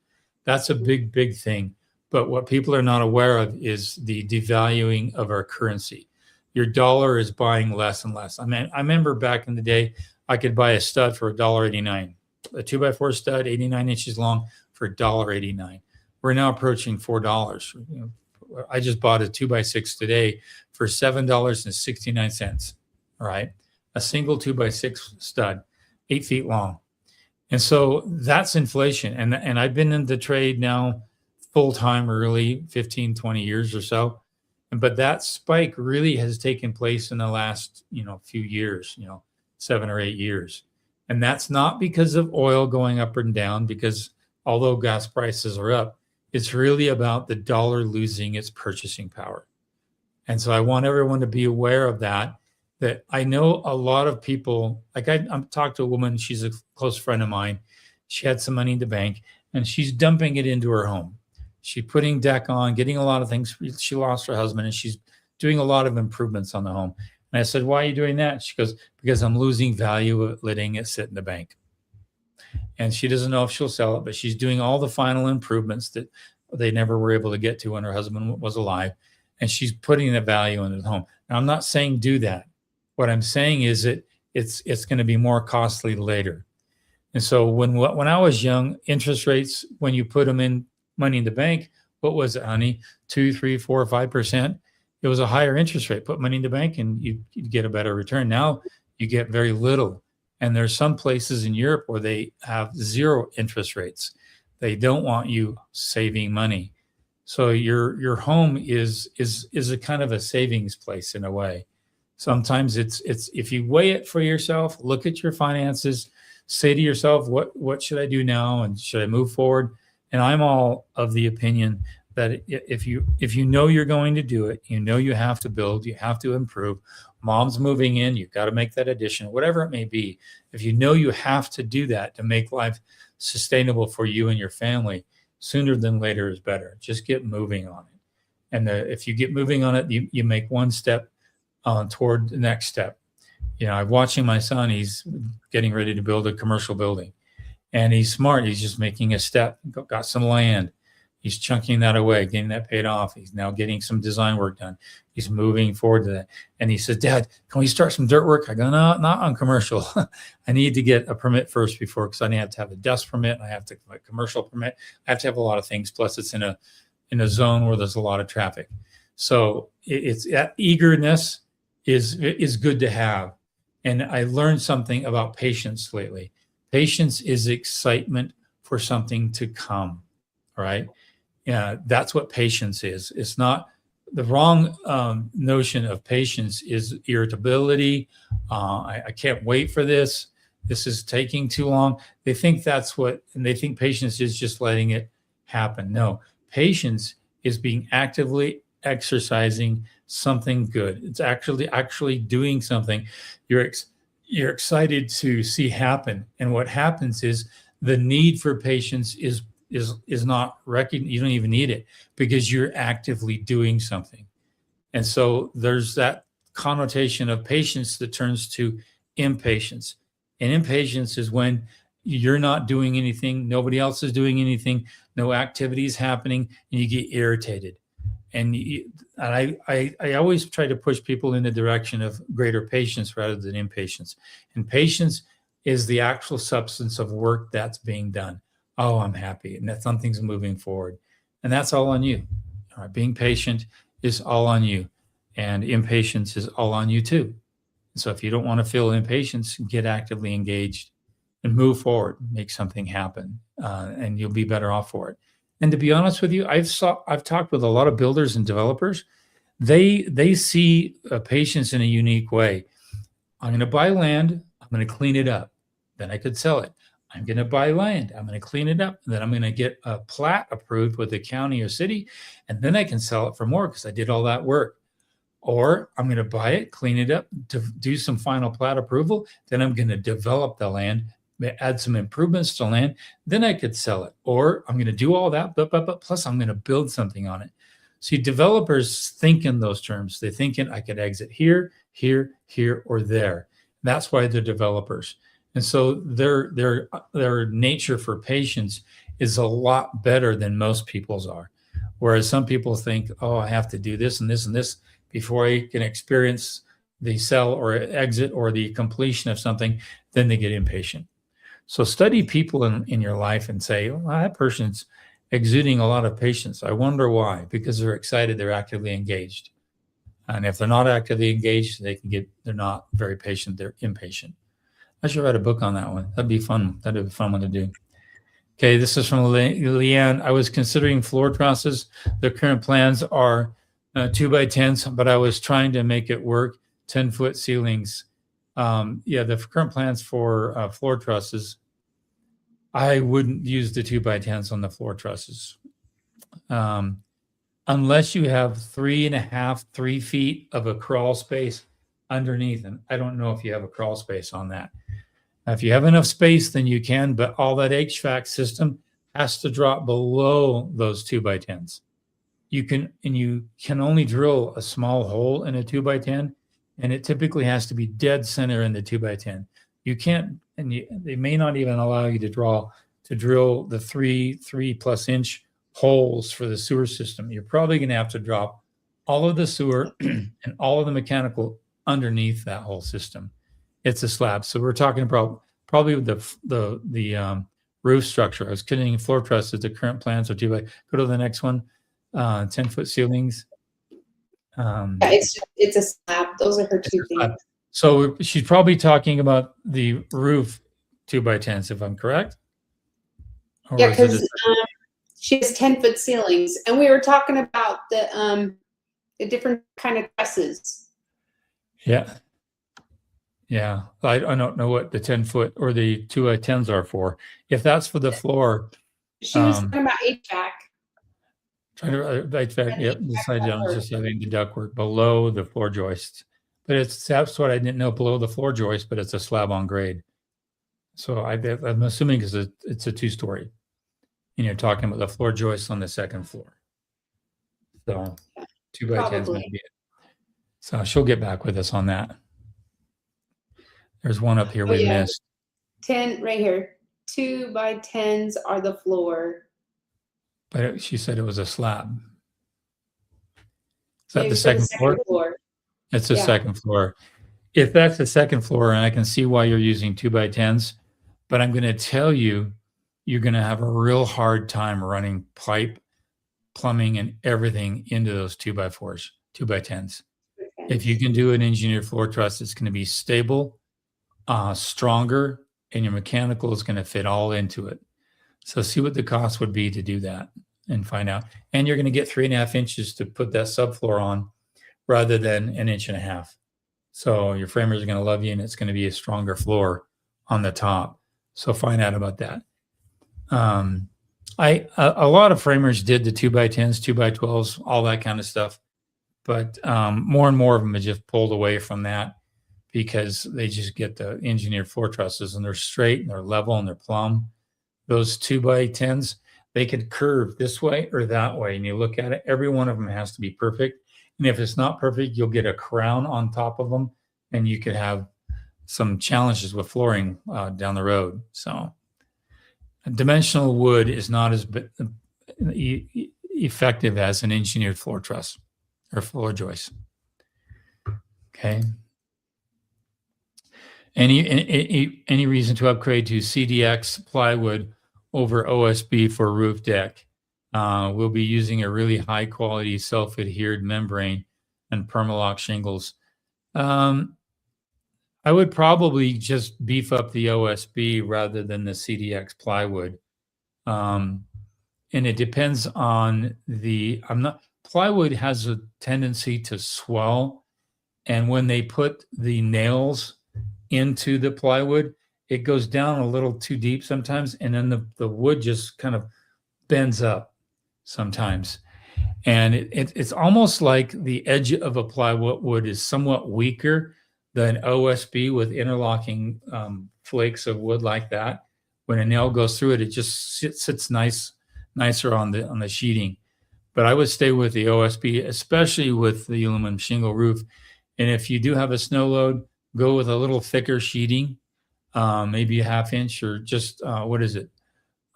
That's a big, big thing. But what people are not aware of is the devaluing of our currency. Your dollar is buying less and less. I mean, I remember back in the day, I could buy a stud for $1.89, a 2x4 stud, 89 inches long, for $1.89. We're now approaching $4. You know, I just bought a 2x6 today for $7.69. All right, a single 2x6 stud, 8 feet long. And so that's inflation. And I've been in the trade now full time, really 15, 20 years or so. But that spike really has taken place in the last, few years, 7 or 8 years. And that's not because of oil going up and down, because although gas prices are up, it's really about the dollar losing its purchasing power. And so I want everyone to be aware of that I know a lot of people, like I talked to a woman, she's a close friend of mine. She had some money in the bank and she's dumping it into her home. She's putting deck on, getting a lot of things. She lost her husband and she's doing a lot of improvements on the home. And I said, why are you doing that? She goes, because I'm losing value of letting it sit in the bank. And she doesn't know if she'll sell it, but she's doing all the final improvements that they never were able to get to when her husband was alive. And she's putting the value into the home. Now, I'm not saying do that. What I'm saying is that it's going to be more costly later. And so when I was young, interest rates, when you put them in money in the bank, what was it, honey? 2, 3, 4, 5%. It was a higher interest rate. Put money in the bank and you get a better return. Now you get very little. And there's some places in Europe where they have 0 interest rates. They don't want you saving money. So your home is a kind of a savings place in a way. Sometimes it's if you weigh it for yourself, look at your finances, say to yourself, what should I do now? And should I move forward? And I'm all of the opinion that if you know you're going to do it, you have to build, you have to improve. Mom's moving in, you've got to make that addition, whatever it may be. If you know you have to do that to make life sustainable for you and your family, sooner than later is better. Just get moving on it. And if you get moving on it, you make one step toward the next step. I'm watching my son, he's getting ready to build a commercial building. And he's smart. He's just making a step, got some land. He's chunking that away, getting that paid off. He's now getting some design work done. He's moving forward to that. And he says, Dad, can we start some dirt work? I go, no, not on commercial. I need to get a permit first because I have to have a dust permit. I have to have a commercial permit. I have to have a lot of things. Plus it's in a zone where there's a lot of traffic. So it's that eagerness is good to have. And I learned something about patience lately. Patience is excitement for something to come. All right. Yeah, that's what patience is. It's not the wrong notion of patience is irritability. I can't wait for this. This is taking too long. They think and they think patience is just letting it happen. No, patience is being actively exercising something good. It's actually doing something you're excited to see happen. And what happens is the need for patience is not recognized. You don't even need it because you're actively doing something. And so there's that connotation of patience that turns to impatience. And impatience is when you're not doing anything, nobody else is doing anything, no activity is happening, and you get irritated. I always try to push people in the direction of greater patience rather than impatience. And patience is the actual substance of work that's being done. Oh, I'm happy, and that something's moving forward, and that's all on you. All right, being patient is all on you, and impatience is all on you too. So if you don't want to feel impatience, get actively engaged and move forward, make something happen, and you'll be better off for it. And to be honest with you, I've talked with a lot of builders and developers. They see patience in a unique way. I'm going to buy land. I'm going to clean it up. Then I could sell it. I'm going to buy land. I'm going to clean it up. And then I'm going to get a plat approved with the county or city. And then I can sell it for more because I did all that work. Or I'm going to buy it, clean it up, to do some final plat approval. Then I'm going to develop the land, add some improvements to land. Then I could sell it. Or I'm going to do all that, but plus I'm going to build something on it. See, developers think in those terms. They think in, I could exit here, here, here, or there. That's why they're developers. And so their nature for patience is a lot better than most people's are. Whereas some people think, oh, I have to do this and this and this before I can experience the sell or exit or the completion of something, then they get impatient. So study people in your life and say, well, that person's exuding a lot of patience. I wonder why. Because they're excited, they're actively engaged. And if they're not actively engaged, they're not very patient, they're impatient. I should write a book on that one. That'd be fun. That'd be a fun one to do. Okay, this is from Leanne. I was considering floor trusses. The current plans are 2x10s, but I was trying to make it work. 10-foot ceilings. The current plans for floor trusses, I wouldn't use the 2x10s on the floor trusses. Unless you have 3 feet of a crawl space underneath them. I don't know if you have a crawl space on that. If you have enough space, then you can, but all that HVAC system has to drop below those 2x10s. You can only drill a small hole in a 2x10, and it typically has to be dead center in the 2x10. You can't, they may not even allow you to drill the 3+ inch holes for the sewer system. You're probably going to have to drop all of the sewer and all of the mechanical underneath that whole system. It's a slab. So we're talking about probably the roof structure. I was kidding. Floor trusses. The current plans are 2x. Go to the next one. 10-foot ceilings. It's a slab. Those are her two things. So she's probably talking about the roof 2x10s, if I'm correct. Or yeah, because she has 10-foot ceilings, and we were talking about the different kind of trusses. Yeah. I don't know what the 10-foot or the 2x10s are for. If that's for the floor. She was talking about HVAC. Trying to HVAC, yep, just having the ductwork below the floor joists. But that's what I didn't know, below the floor joist, but it's a slab on grade. So I'm assuming because it's a 2-story. And you're talking about the floor joists on the second floor. So 2x10s might be it. So she'll get back with us on that. There's one up here we missed. 10 right here. 2x10s are the floor. But she said it was a slab. Is that the second floor? It's the second floor. If that's the second floor, and I can see why you're using 2x10s, but I'm going to tell you, you're going to have a real hard time running pipe, plumbing, and everything into those 2x4s, 2x10s. Okay. If you can do an engineered floor truss, it's going to be stable, stronger, and your mechanical is going to fit all into it. So see what the cost would be to do that and find out. And you're going to get 3.5 inches to put that subfloor on rather than 1.5 inches. So your framers are going to love you, and it's going to be a stronger floor on the top. So find out about that. A lot of framers did the 2x10s, 2x12s, all that kind of stuff. But more and more of them have just pulled away from that because they just get the engineered floor trusses, and they're straight and they're level and they're plumb. Those 2x10s, they could curve this way or that way. And you look at it, every one of them has to be perfect. And if it's not perfect, you'll get a crown on top of them, and you could have some challenges with flooring down the road. So dimensional wood is not as effective as an engineered floor truss or floor joist. Okay. Any reason to upgrade to CDX plywood over OSB for roof deck? We'll be using a really high quality self-adhered membrane and Permalock shingles. I would probably just beef up the OSB rather than the CDX plywood. And it depends on plywood has a tendency to swell. And when they put the nails into the plywood, it goes down a little too deep sometimes. And then the wood just kind of bends up sometimes. And it's almost like the edge of a plywood is somewhat weaker than OSB with interlocking flakes of wood like that. When a nail goes through it, it just sits nicer on the sheeting. But I would stay with the OSB, especially with the aluminum shingle roof. And if you do have a snow load, go with a little thicker sheeting, maybe a 1/2 inch or just what is it,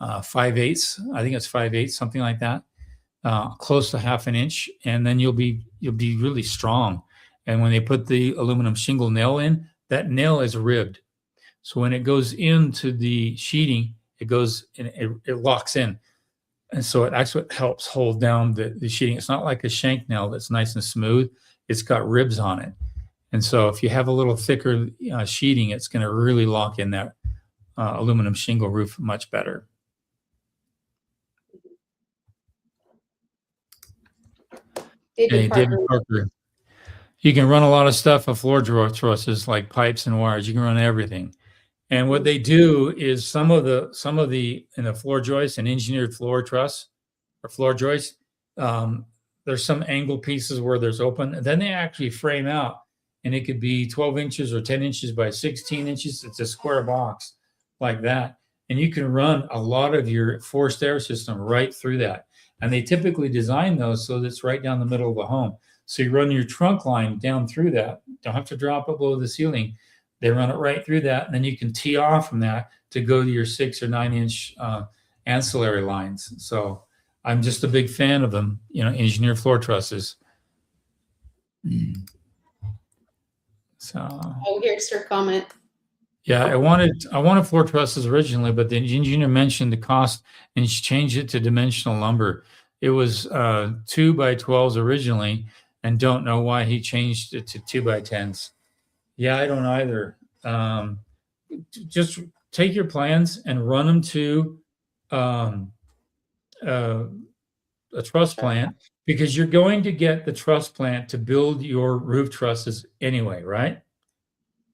5/8? I think it's 5/8, something like that. Close to 1/2 an inch, and then you'll be really strong. And when they put the aluminum shingle nail in, that nail is ribbed. So when it goes into the sheeting, it goes and it locks in. And so it actually helps hold down the sheeting. It's not like a shank nail that's nice and smooth. It's got ribs on it. And so if you have a little thicker sheeting, it's going to really lock in that aluminum shingle roof much better. David Parker. You can run a lot of stuff of floor trusses like pipes and wires. You can run everything. And what they do is some of the in a floor joist, an engineered floor truss or floor joist, there's some angle pieces where there's open, and then they actually frame out, and it could be 12 inches or 10 inches by 16 inches. It's a square box like that. And you can run a lot of your forced air system right through that. And they typically design those so that it's right down the middle of the home. So you run your trunk line down through that. Don't have to drop it below the ceiling. They run it right through that, and then you can tee off from that to go to your 6 or 9 inch ancillary lines. So I'm just a big fan of them, engineered floor trusses. So. Oh, here's her comment. Yeah, I wanted floor trusses originally, but the engineer mentioned the cost, and she changed it to dimensional lumber. It was 2x12s originally, and don't know why he changed it to 2x10s. Yeah, I don't either. Just take your plans and run them to a truss plant, because you're going to get the truss plant to build your roof trusses anyway, right?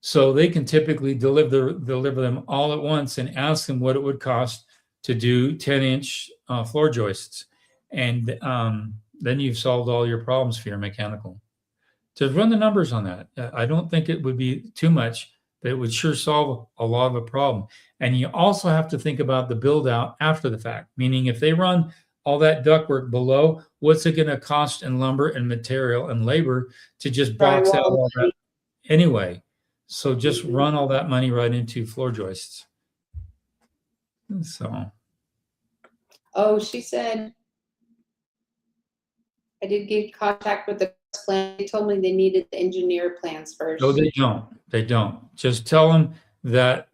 So they can typically deliver them all at once and ask them what it would cost to do 10-inch floor joists. And then you've solved all your problems for your mechanical. To run the numbers on that, I don't think it would be too much, but it would sure solve a lot of a problem. And you also have to think about the build out after the fact, meaning if they run all that ductwork below, what's it going to cost in lumber and material and labor to just box out all that anyway? So just run all that money right into floor joists. So. Oh, she said, I did get contact with the plan. They told me they needed the engineer plans first. No, they don't. They don't. Just tell them that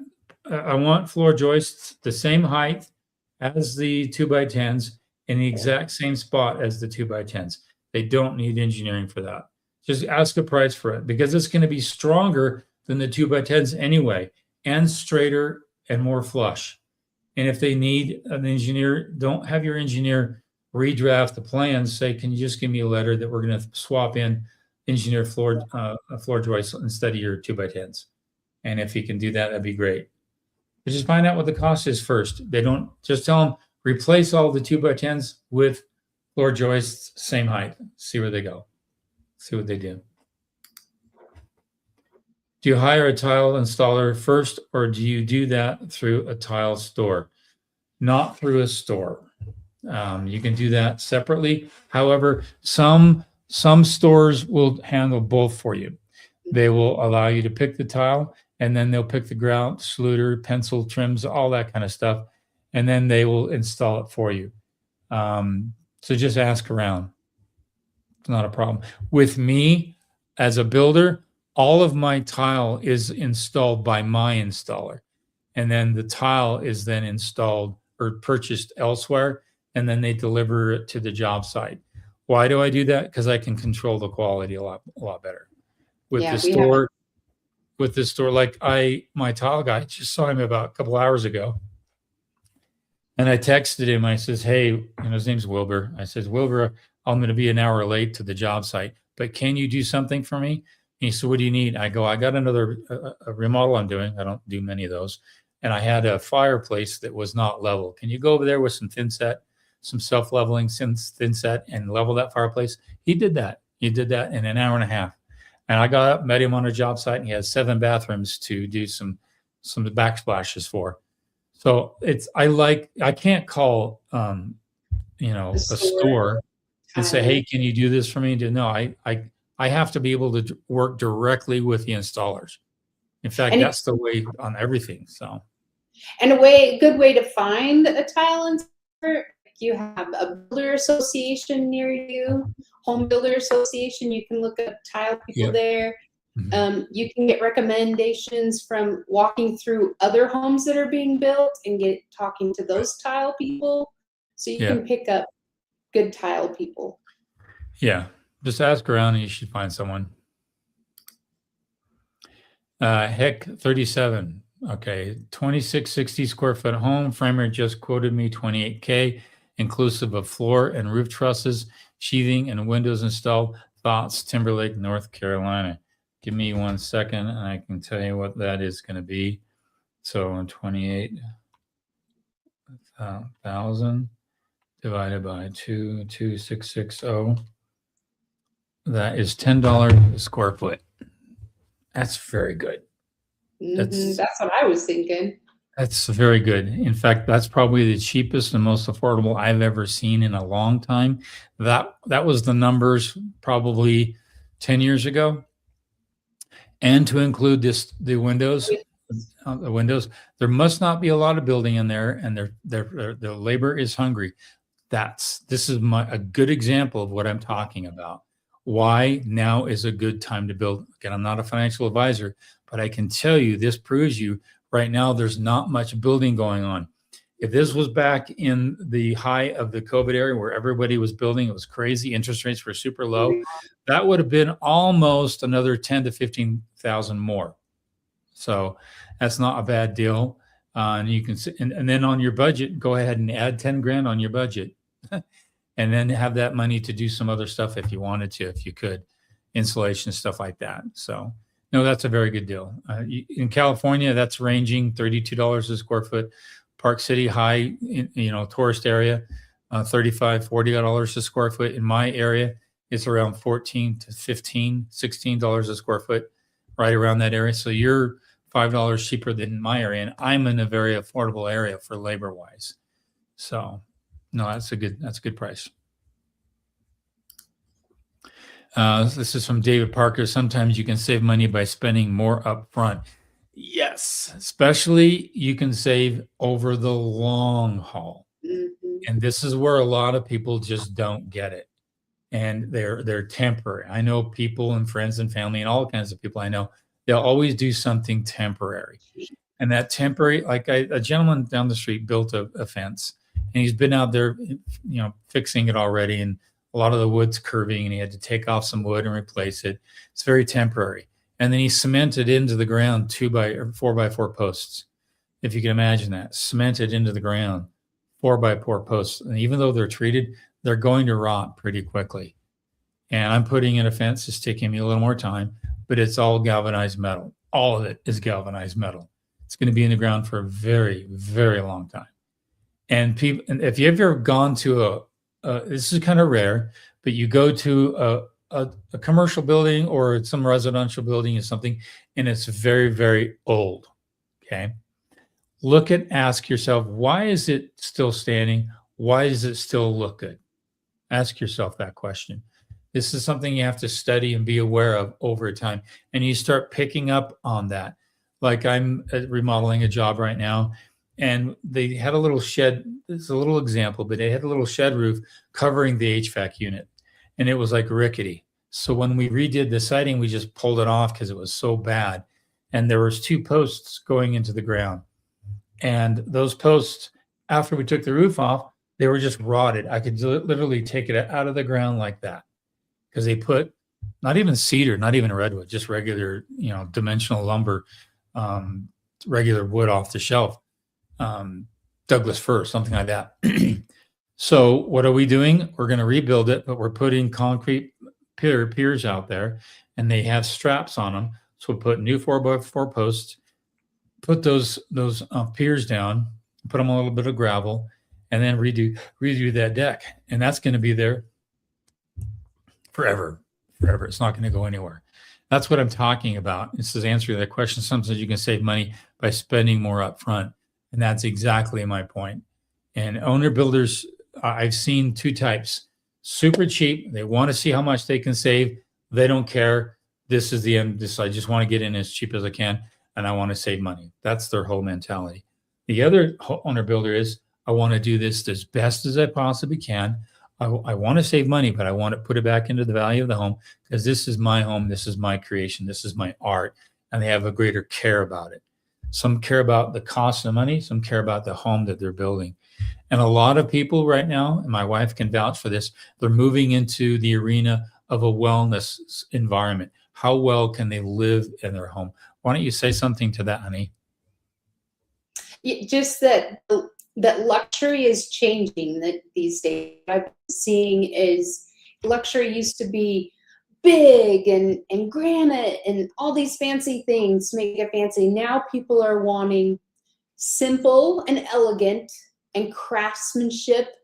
I want floor joists the same height as the 2x10s in the exact same spot as the 2x10s. They don't need engineering for that. Just ask a price for it, because it's going to be stronger than the 2x10s anyway, and straighter and more flush. And if they need an engineer, don't have your engineer redraft the plans. Say, can you just give me a letter that we're going to swap in engineer floor joists instead of your 2x10s? And if he can do that, that'd be great. But just find out what the cost is first. They don't just tell them replace all the 2x10s with floor joists, same height. See where they go. See what they do. Do you hire a tile installer first, or do you do that through a tile store? Not through a store. You can do that separately. However, some stores will handle both for you. They will allow you to pick the tile, and then they'll pick the grout, sluter, pencil trims, all that kind of stuff, and then they will install it for you. So just ask around. It's not a problem. With me as a builder, all of my tile is installed by my installer. And then the tile is then installed or purchased elsewhere, and then they deliver it to the job site. Why do I do that? Because I can control the quality a lot better. With Yeah, the store, like my tile guy, just saw him about a couple hours ago. And I texted him. I says, "Hey, his name's Wilbur." I says, "Wilbur, I'm going to be an hour late to the job site, but can you do something for me?" And he said, "What do you need?" I go, "I got another a remodel I'm doing. I don't do many of those, and I had a fireplace that was not level. Can you go over there with some thin set, some self-leveling thin set, and level that fireplace?" He did that. He did that in an hour and a half. And I got up, met him on a job site, and he has 7 bathrooms to do some backsplashes for. So I can't call a store and say, "Hey, can you do this for me?" No, I have to be able to work directly with the installers. In fact, that's the way on everything. So, and a good way to find a tile installer, you have a builder association near you, home builder association. You can look up tile people there. Mm-hmm. You can get recommendations from walking through other homes that are being built and talking to those tile people. So you can pick up good tile people. Yeah. Just ask around and you should find someone. Heck 37. Okay. 2660 square foot home. Framer just quoted me $28K, inclusive of floor and roof trusses, sheathing, and windows installed. Thoughts, Timberlake, North Carolina. Give me 1 second and I can tell you what that is going to be. So 28,000 divided by 2,660. That is $10 a square foot. That's very good. That's what I was thinking. That's very good. In fact, that's probably the cheapest and most affordable I've ever seen in a long time. That was the numbers probably 10 years ago. And to include the windows, there must not be a lot of building in there, and the labor is hungry. This is a good example of what I'm talking about. Why now is a good time to build. Again, I'm not a financial advisor, but I can tell you this proves you right now there's not much building going on. If this was back in the high of the COVID era where everybody was building, it was crazy, interest rates were super low, that would have been almost another 10 to 15,000 more. So that's not a bad deal. And you can, and then on your budget, go ahead and add 10 grand on your budget and then have that money to do some other stuff if you wanted to, if you could, insulation, stuff like that. So no, that's a very good deal. In California, that's ranging $32 a square foot. Park City high, tourist area, $35, $40 a square foot. In my area, it's around $14 to $15, $16 a square foot, right around that area. So you're $5 cheaper than my area, and I'm in a very affordable area for labor wise. So, no, that's a good price. This is from David Parker. Sometimes you can save money by spending more upfront. Yes, especially you can save over the long haul. Mm-hmm. And this is where a lot of people just don't get it. And they're temporary. I know people and friends and family and all kinds of people I know, they'll always do something temporary. And that temporary, like a gentleman down the street built a fence, and he's been out there, fixing it already. And a lot of the wood's curving and he had to take off some wood and replace it. It's very temporary. And then he cemented into the ground 4x4 posts. If you can imagine that, cemented into the ground, 4x4 posts. And even though they're treated, they're going to rot pretty quickly. And I'm putting in a fence. It's taking me a little more time, but it's all galvanized metal. All of it is galvanized metal. It's going to be in the ground for a very, very long time. And if you've ever gone to this is kind of rare, but you go to a commercial building or some residential building or something, and it's very, very old. Okay. Ask yourself, why is it still standing? Why does it still look good? Ask yourself that question. This is something you have to study and be aware of over time. And you start picking up on that. Like I'm remodeling a job right now, and they had a little shed. This is a little example, but they had a little shed roof covering the HVAC unit, and it was like rickety. So when we redid the siding, we just pulled it off because it was so bad. And there was 2 posts going into the ground. And those posts, after we took the roof off, they were just rotted. I could literally take it out of the ground like that because they put not even cedar, not even redwood, just regular, dimensional lumber, regular wood off the shelf, Douglas fir, something like that. So what are we doing? We're going to rebuild it, but we're putting concrete piers out there, and they have straps on them. So we'll put new 4x4 posts, put those piers down, put them a little bit of gravel, and then redo that deck. And that's going to be there forever. It's not going to go anywhere. That's what I'm talking about. This is answering that question. Sometimes you can save money by spending more up front. And that's exactly my point. And owner builders, I've seen 2 types. Super cheap. They want to see how much they can save. They don't care. This is the end. I just want to get in as cheap as I can, and I want to save money. That's their whole mentality. The other owner builder is, I want to do this as best as I possibly can. I want to save money, but I want to put it back into the value of the home because this is my home. This is my creation. This is my art. And they have a greater care about it. Some care about the cost of money. Some care about the home that they're building. And a lot of people right now, and my wife can vouch for this, they're moving into the arena of a wellness environment. How well can they live in their home? Why don't you say something to that, honey? Just that luxury is changing these days. What I've been seeing is luxury used to be big and granite and all these fancy things to make it fancy. Now people are wanting simple and elegant and craftsmanship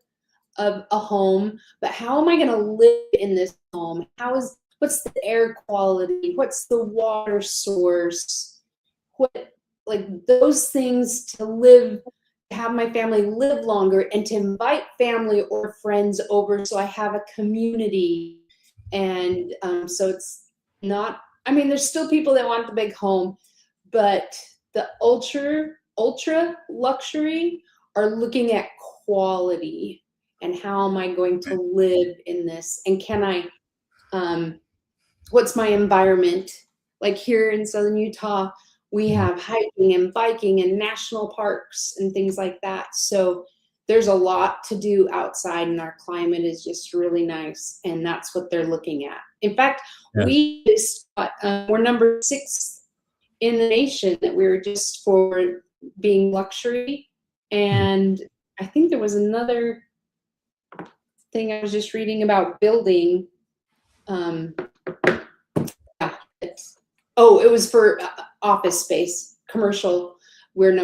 of a home. But how am I going to live in this home? What's the air quality? What's the water source? Those things to have my family live longer and to invite family or friends over so I have a community. And so it's not, there's still people that want the big home, but the ultra luxury are looking at quality and how am I going to live in this? And can I, what's my environment? Like here in Southern Utah, we have hiking and biking and national parks and things like that. So there's a lot to do outside, and our climate is just really nice. And that's what they're looking at. In fact, we're number 6 in the nation that we were just for being luxury. And I think there was another thing I was just reading about building. It was for office space, commercial. We're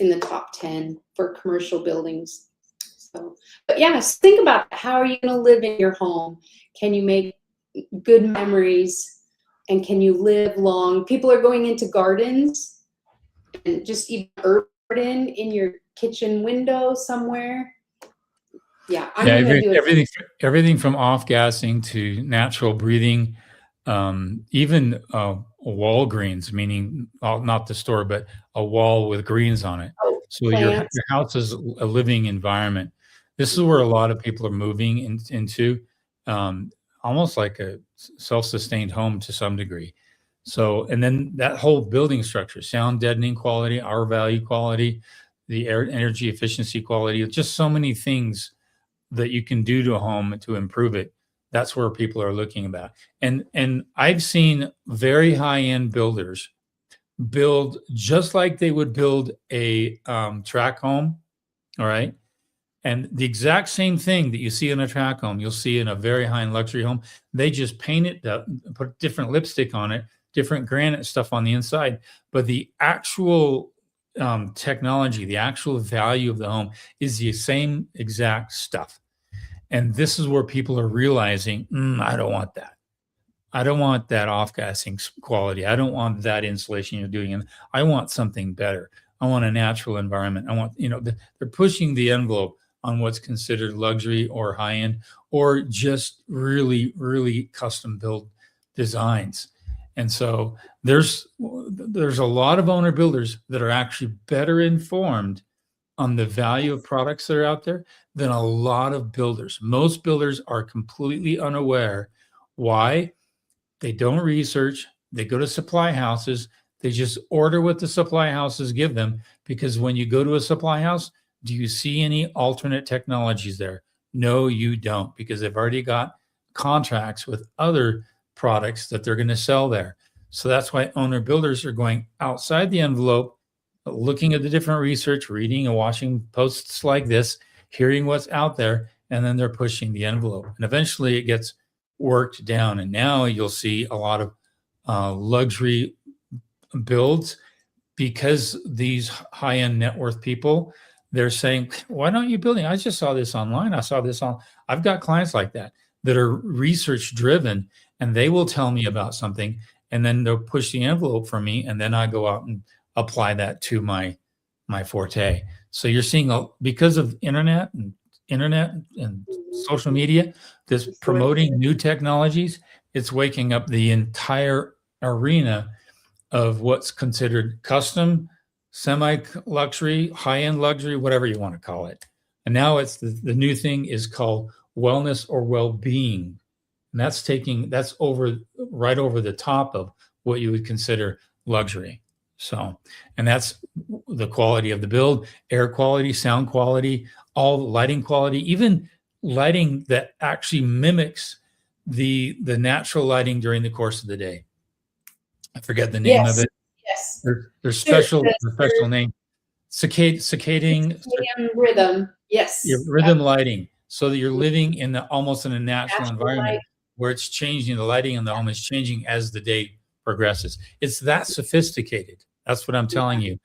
in the top 10 for commercial buildings. So, but yeah, think about that. How are you going to live in your home? Can you make good memories? And can you live long? People are going into gardens and just even a garden in your kitchen window somewhere. Yeah, everything from off-gassing to natural breathing, even wall greens, meaning not the store, but a wall with greens on it. So your house is a living environment. This is where a lot of people are moving into, almost like a self-sustained home to some degree. So, and then that whole building structure, sound deadening quality, our value quality, the air energy efficiency quality, just so many things that you can do to a home to improve it. That's where people are looking about. And I've seen very high-end builders build just like they would build a tract home, all right? And the exact same thing that you see in a tract home, you'll see in a very high-end luxury home. They just paint it up, put different lipstick on it, different granite stuff on the inside. But the actual technology, the actual value of the home is the same exact stuff. And this is where people are realizing, I don't want that. I don't want that off-gassing quality. I don't want that insulation you're doing. And I want something better. I want a natural environment. I want, they're pushing the envelope on what's considered luxury or high-end or just really, really custom built designs. And so there's a lot of owner builders that are actually better informed on the value of products that are out there than a lot of builders. Most builders are completely unaware. Why? They don't research. They go to supply houses. They just order what the supply houses give them, because when you go to a supply house, do you see any alternate technologies there? No, you don't, because they've already got contracts with other products that they're going to sell there. So that's why owner builders are going outside the envelope, looking at the different research, reading and watching posts like this, hearing what's out there, and then they're pushing the envelope. And eventually it gets worked down. And now you'll see a lot of luxury builds, because these high-end net worth people, they're saying, why don't you building? I just saw this online. I saw this on, I've got clients like that are research driven, and they will tell me about something, and then they'll push the envelope for me. And then I go out and apply that to my forte. So you're seeing, because of internet and social media, this promoting new technologies, it's waking up the entire arena of what's considered custom, semi-luxury, high-end luxury, whatever you want to call it. And now it's the new thing is called wellness or well-being. And that's right over the top of what you would consider luxury. So, and that's the quality of the build, air quality, sound quality, all the lighting quality, even lighting that actually mimics the natural lighting during the course of the day. I forget the name of it. Yes. There's special name. Circadian rhythm. Yes. Rhythm lighting. So that you're living in almost in a natural environment light, where it's changing, the lighting in the home is changing as the day progresses. It's that sophisticated. That's what I'm telling you.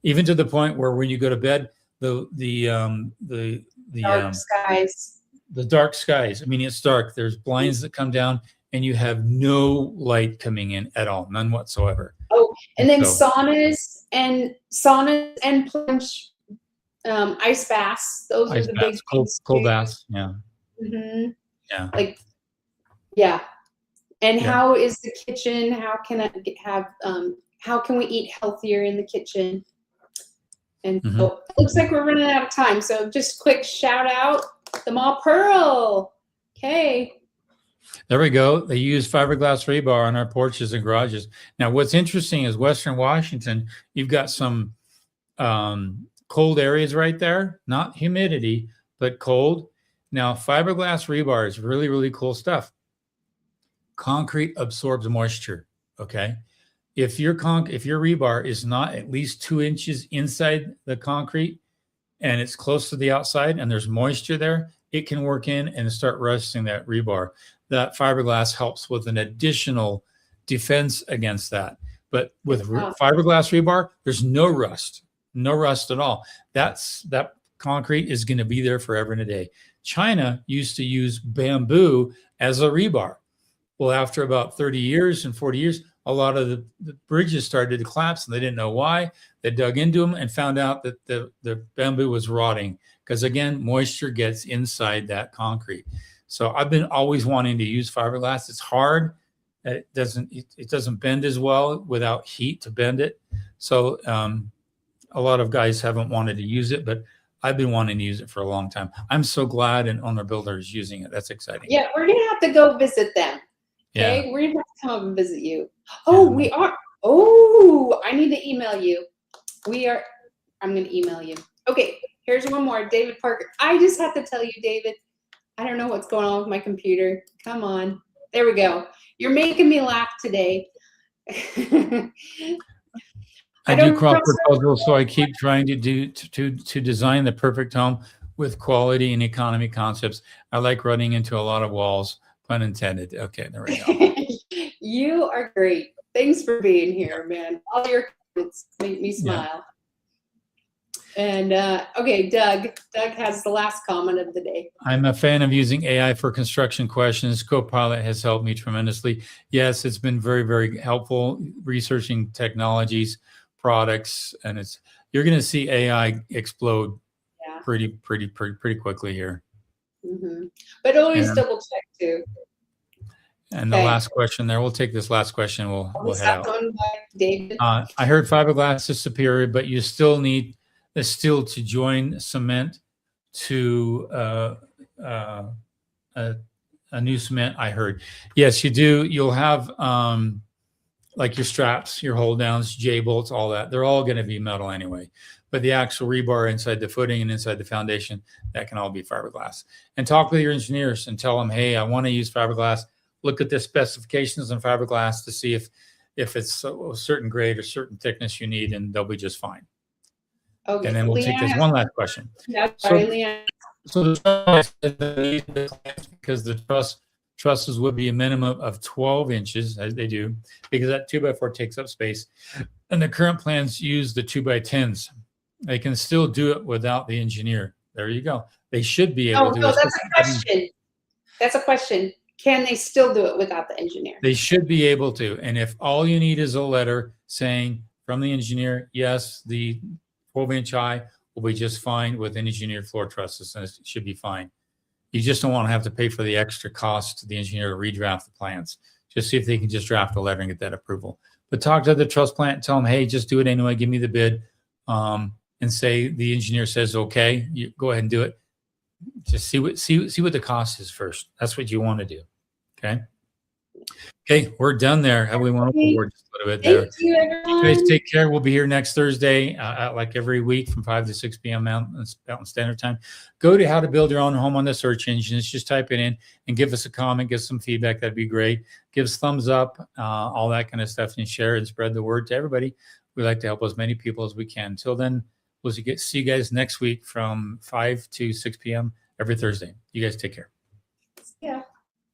Even to the point where when you go to bed, the dark skies. I mean, it's dark. There's blinds that come down, and you have no light coming in at all, none whatsoever. Oh, and then saunas and plunge, ice baths. Those are the big cold baths. Yeah. Mm-hmm. Yeah. And how is the kitchen? How can I have? How can we eat healthier in the kitchen? And so it looks like we're running out of time. So just quick shout out, the Mall Pearl. Okay. There we go. They use fiberglass rebar on our porches and garages. Now, what's interesting is Western Washington, you've got some cold areas right there, not humidity, but cold. Now, fiberglass rebar is really, really cool stuff. Concrete absorbs moisture, okay? If your rebar is not at least 2 inches inside the concrete and it's close to the outside and there's moisture there, it can work in and start rusting that rebar. That fiberglass helps with an additional defense against that. But with fiberglass rebar, there's no rust at all. That concrete is going to be there forever and a day. China used to use bamboo as a rebar. Well, after about 30 years and 40 years, a lot of the bridges started to collapse, and they didn't know why. They dug into them and found out that the bamboo was rotting, because again, moisture gets inside that concrete. So I've been always wanting to use fiberglass. It's hard. It doesn't bend as well without heat to bend it. So a lot of guys haven't wanted to use it, but I've been wanting to use it for a long time. I'm so glad an owner builder is using it. That's exciting. Yeah, we're gonna have to go visit them. Okay, yeah. We're gonna have to come up and visit you. Oh, we are. Oh, I need to email you. I'm gonna email you. Okay, here's one more. David Parker. I just have to tell you, David, I don't know what's going on with my computer. Come on. There we go. You're making me laugh today. I do crossword puzzles, so I keep trying to design the perfect home with quality and economy concepts. I like running into a lot of walls, pun intended. Okay, there we go. You are great. Thanks for being here, man. All your comments make me smile. Yeah. And okay, Doug has the last comment of the day. I'm a fan of using AI for construction questions. Copilot has helped me tremendously. Yes, it's been very, very helpful researching technologies, products, and you're going to see AI explode pretty quickly here. But always double check too. And the last question there, we'll take this last question. We'll head out. David. I heard fiberglass is superior, but you still need the steel to join cement to a new cement. I heard. Yes, you do. You'll have like your straps, your hold downs, J bolts, all that. They're all going to be metal anyway. But the actual rebar inside the footing and inside the foundation, that can all be fiberglass. And talk with your engineers and tell them, hey, I want to use fiberglass. Look at the specifications on fiberglass to see if it's a certain grade or certain thickness you need, and they'll be just fine. Okay. And then we'll take this one last question. Yeah, sorry, Leanne. So because the trusses would be a minimum of 12 inches, as they do, because that 2x4 takes up space. And the current plans use the 2x10s. They can still do it without the engineer. There you go. They should be able to. No, that's a question. That's a question. Can they still do it without the engineer? They should be able to. And if all you need is a letter saying from the engineer, yes, the 12-inch high will be just fine with engineered floor trusses, and it should be fine. You just don't want to have to pay for the extra cost to the engineer to redraft the plans. Just see if they can just draft a letter and get that approval. But talk to the truss plant and tell them, hey, just do it anyway. Give me the bid. And say the engineer says, okay, you go ahead and do it. Just see what the cost is first. That's what you want to do. Okay. Okay, we're done there. Have we want to forward just a little bit there? Thank you, everyone. You guys take care. We'll be here next Thursday, like every week from 5 to 6 p.m. Mountain Standard Time. Go to how to build your own home on the search engines. Just type it in and give us a comment, give some feedback. That'd be great. Give us thumbs up, all that kind of stuff, and share and spread the word to everybody. We like to help as many people as we can. Until then, we'll see you guys next week from 5 to 6 p.m. every Thursday. You guys take care.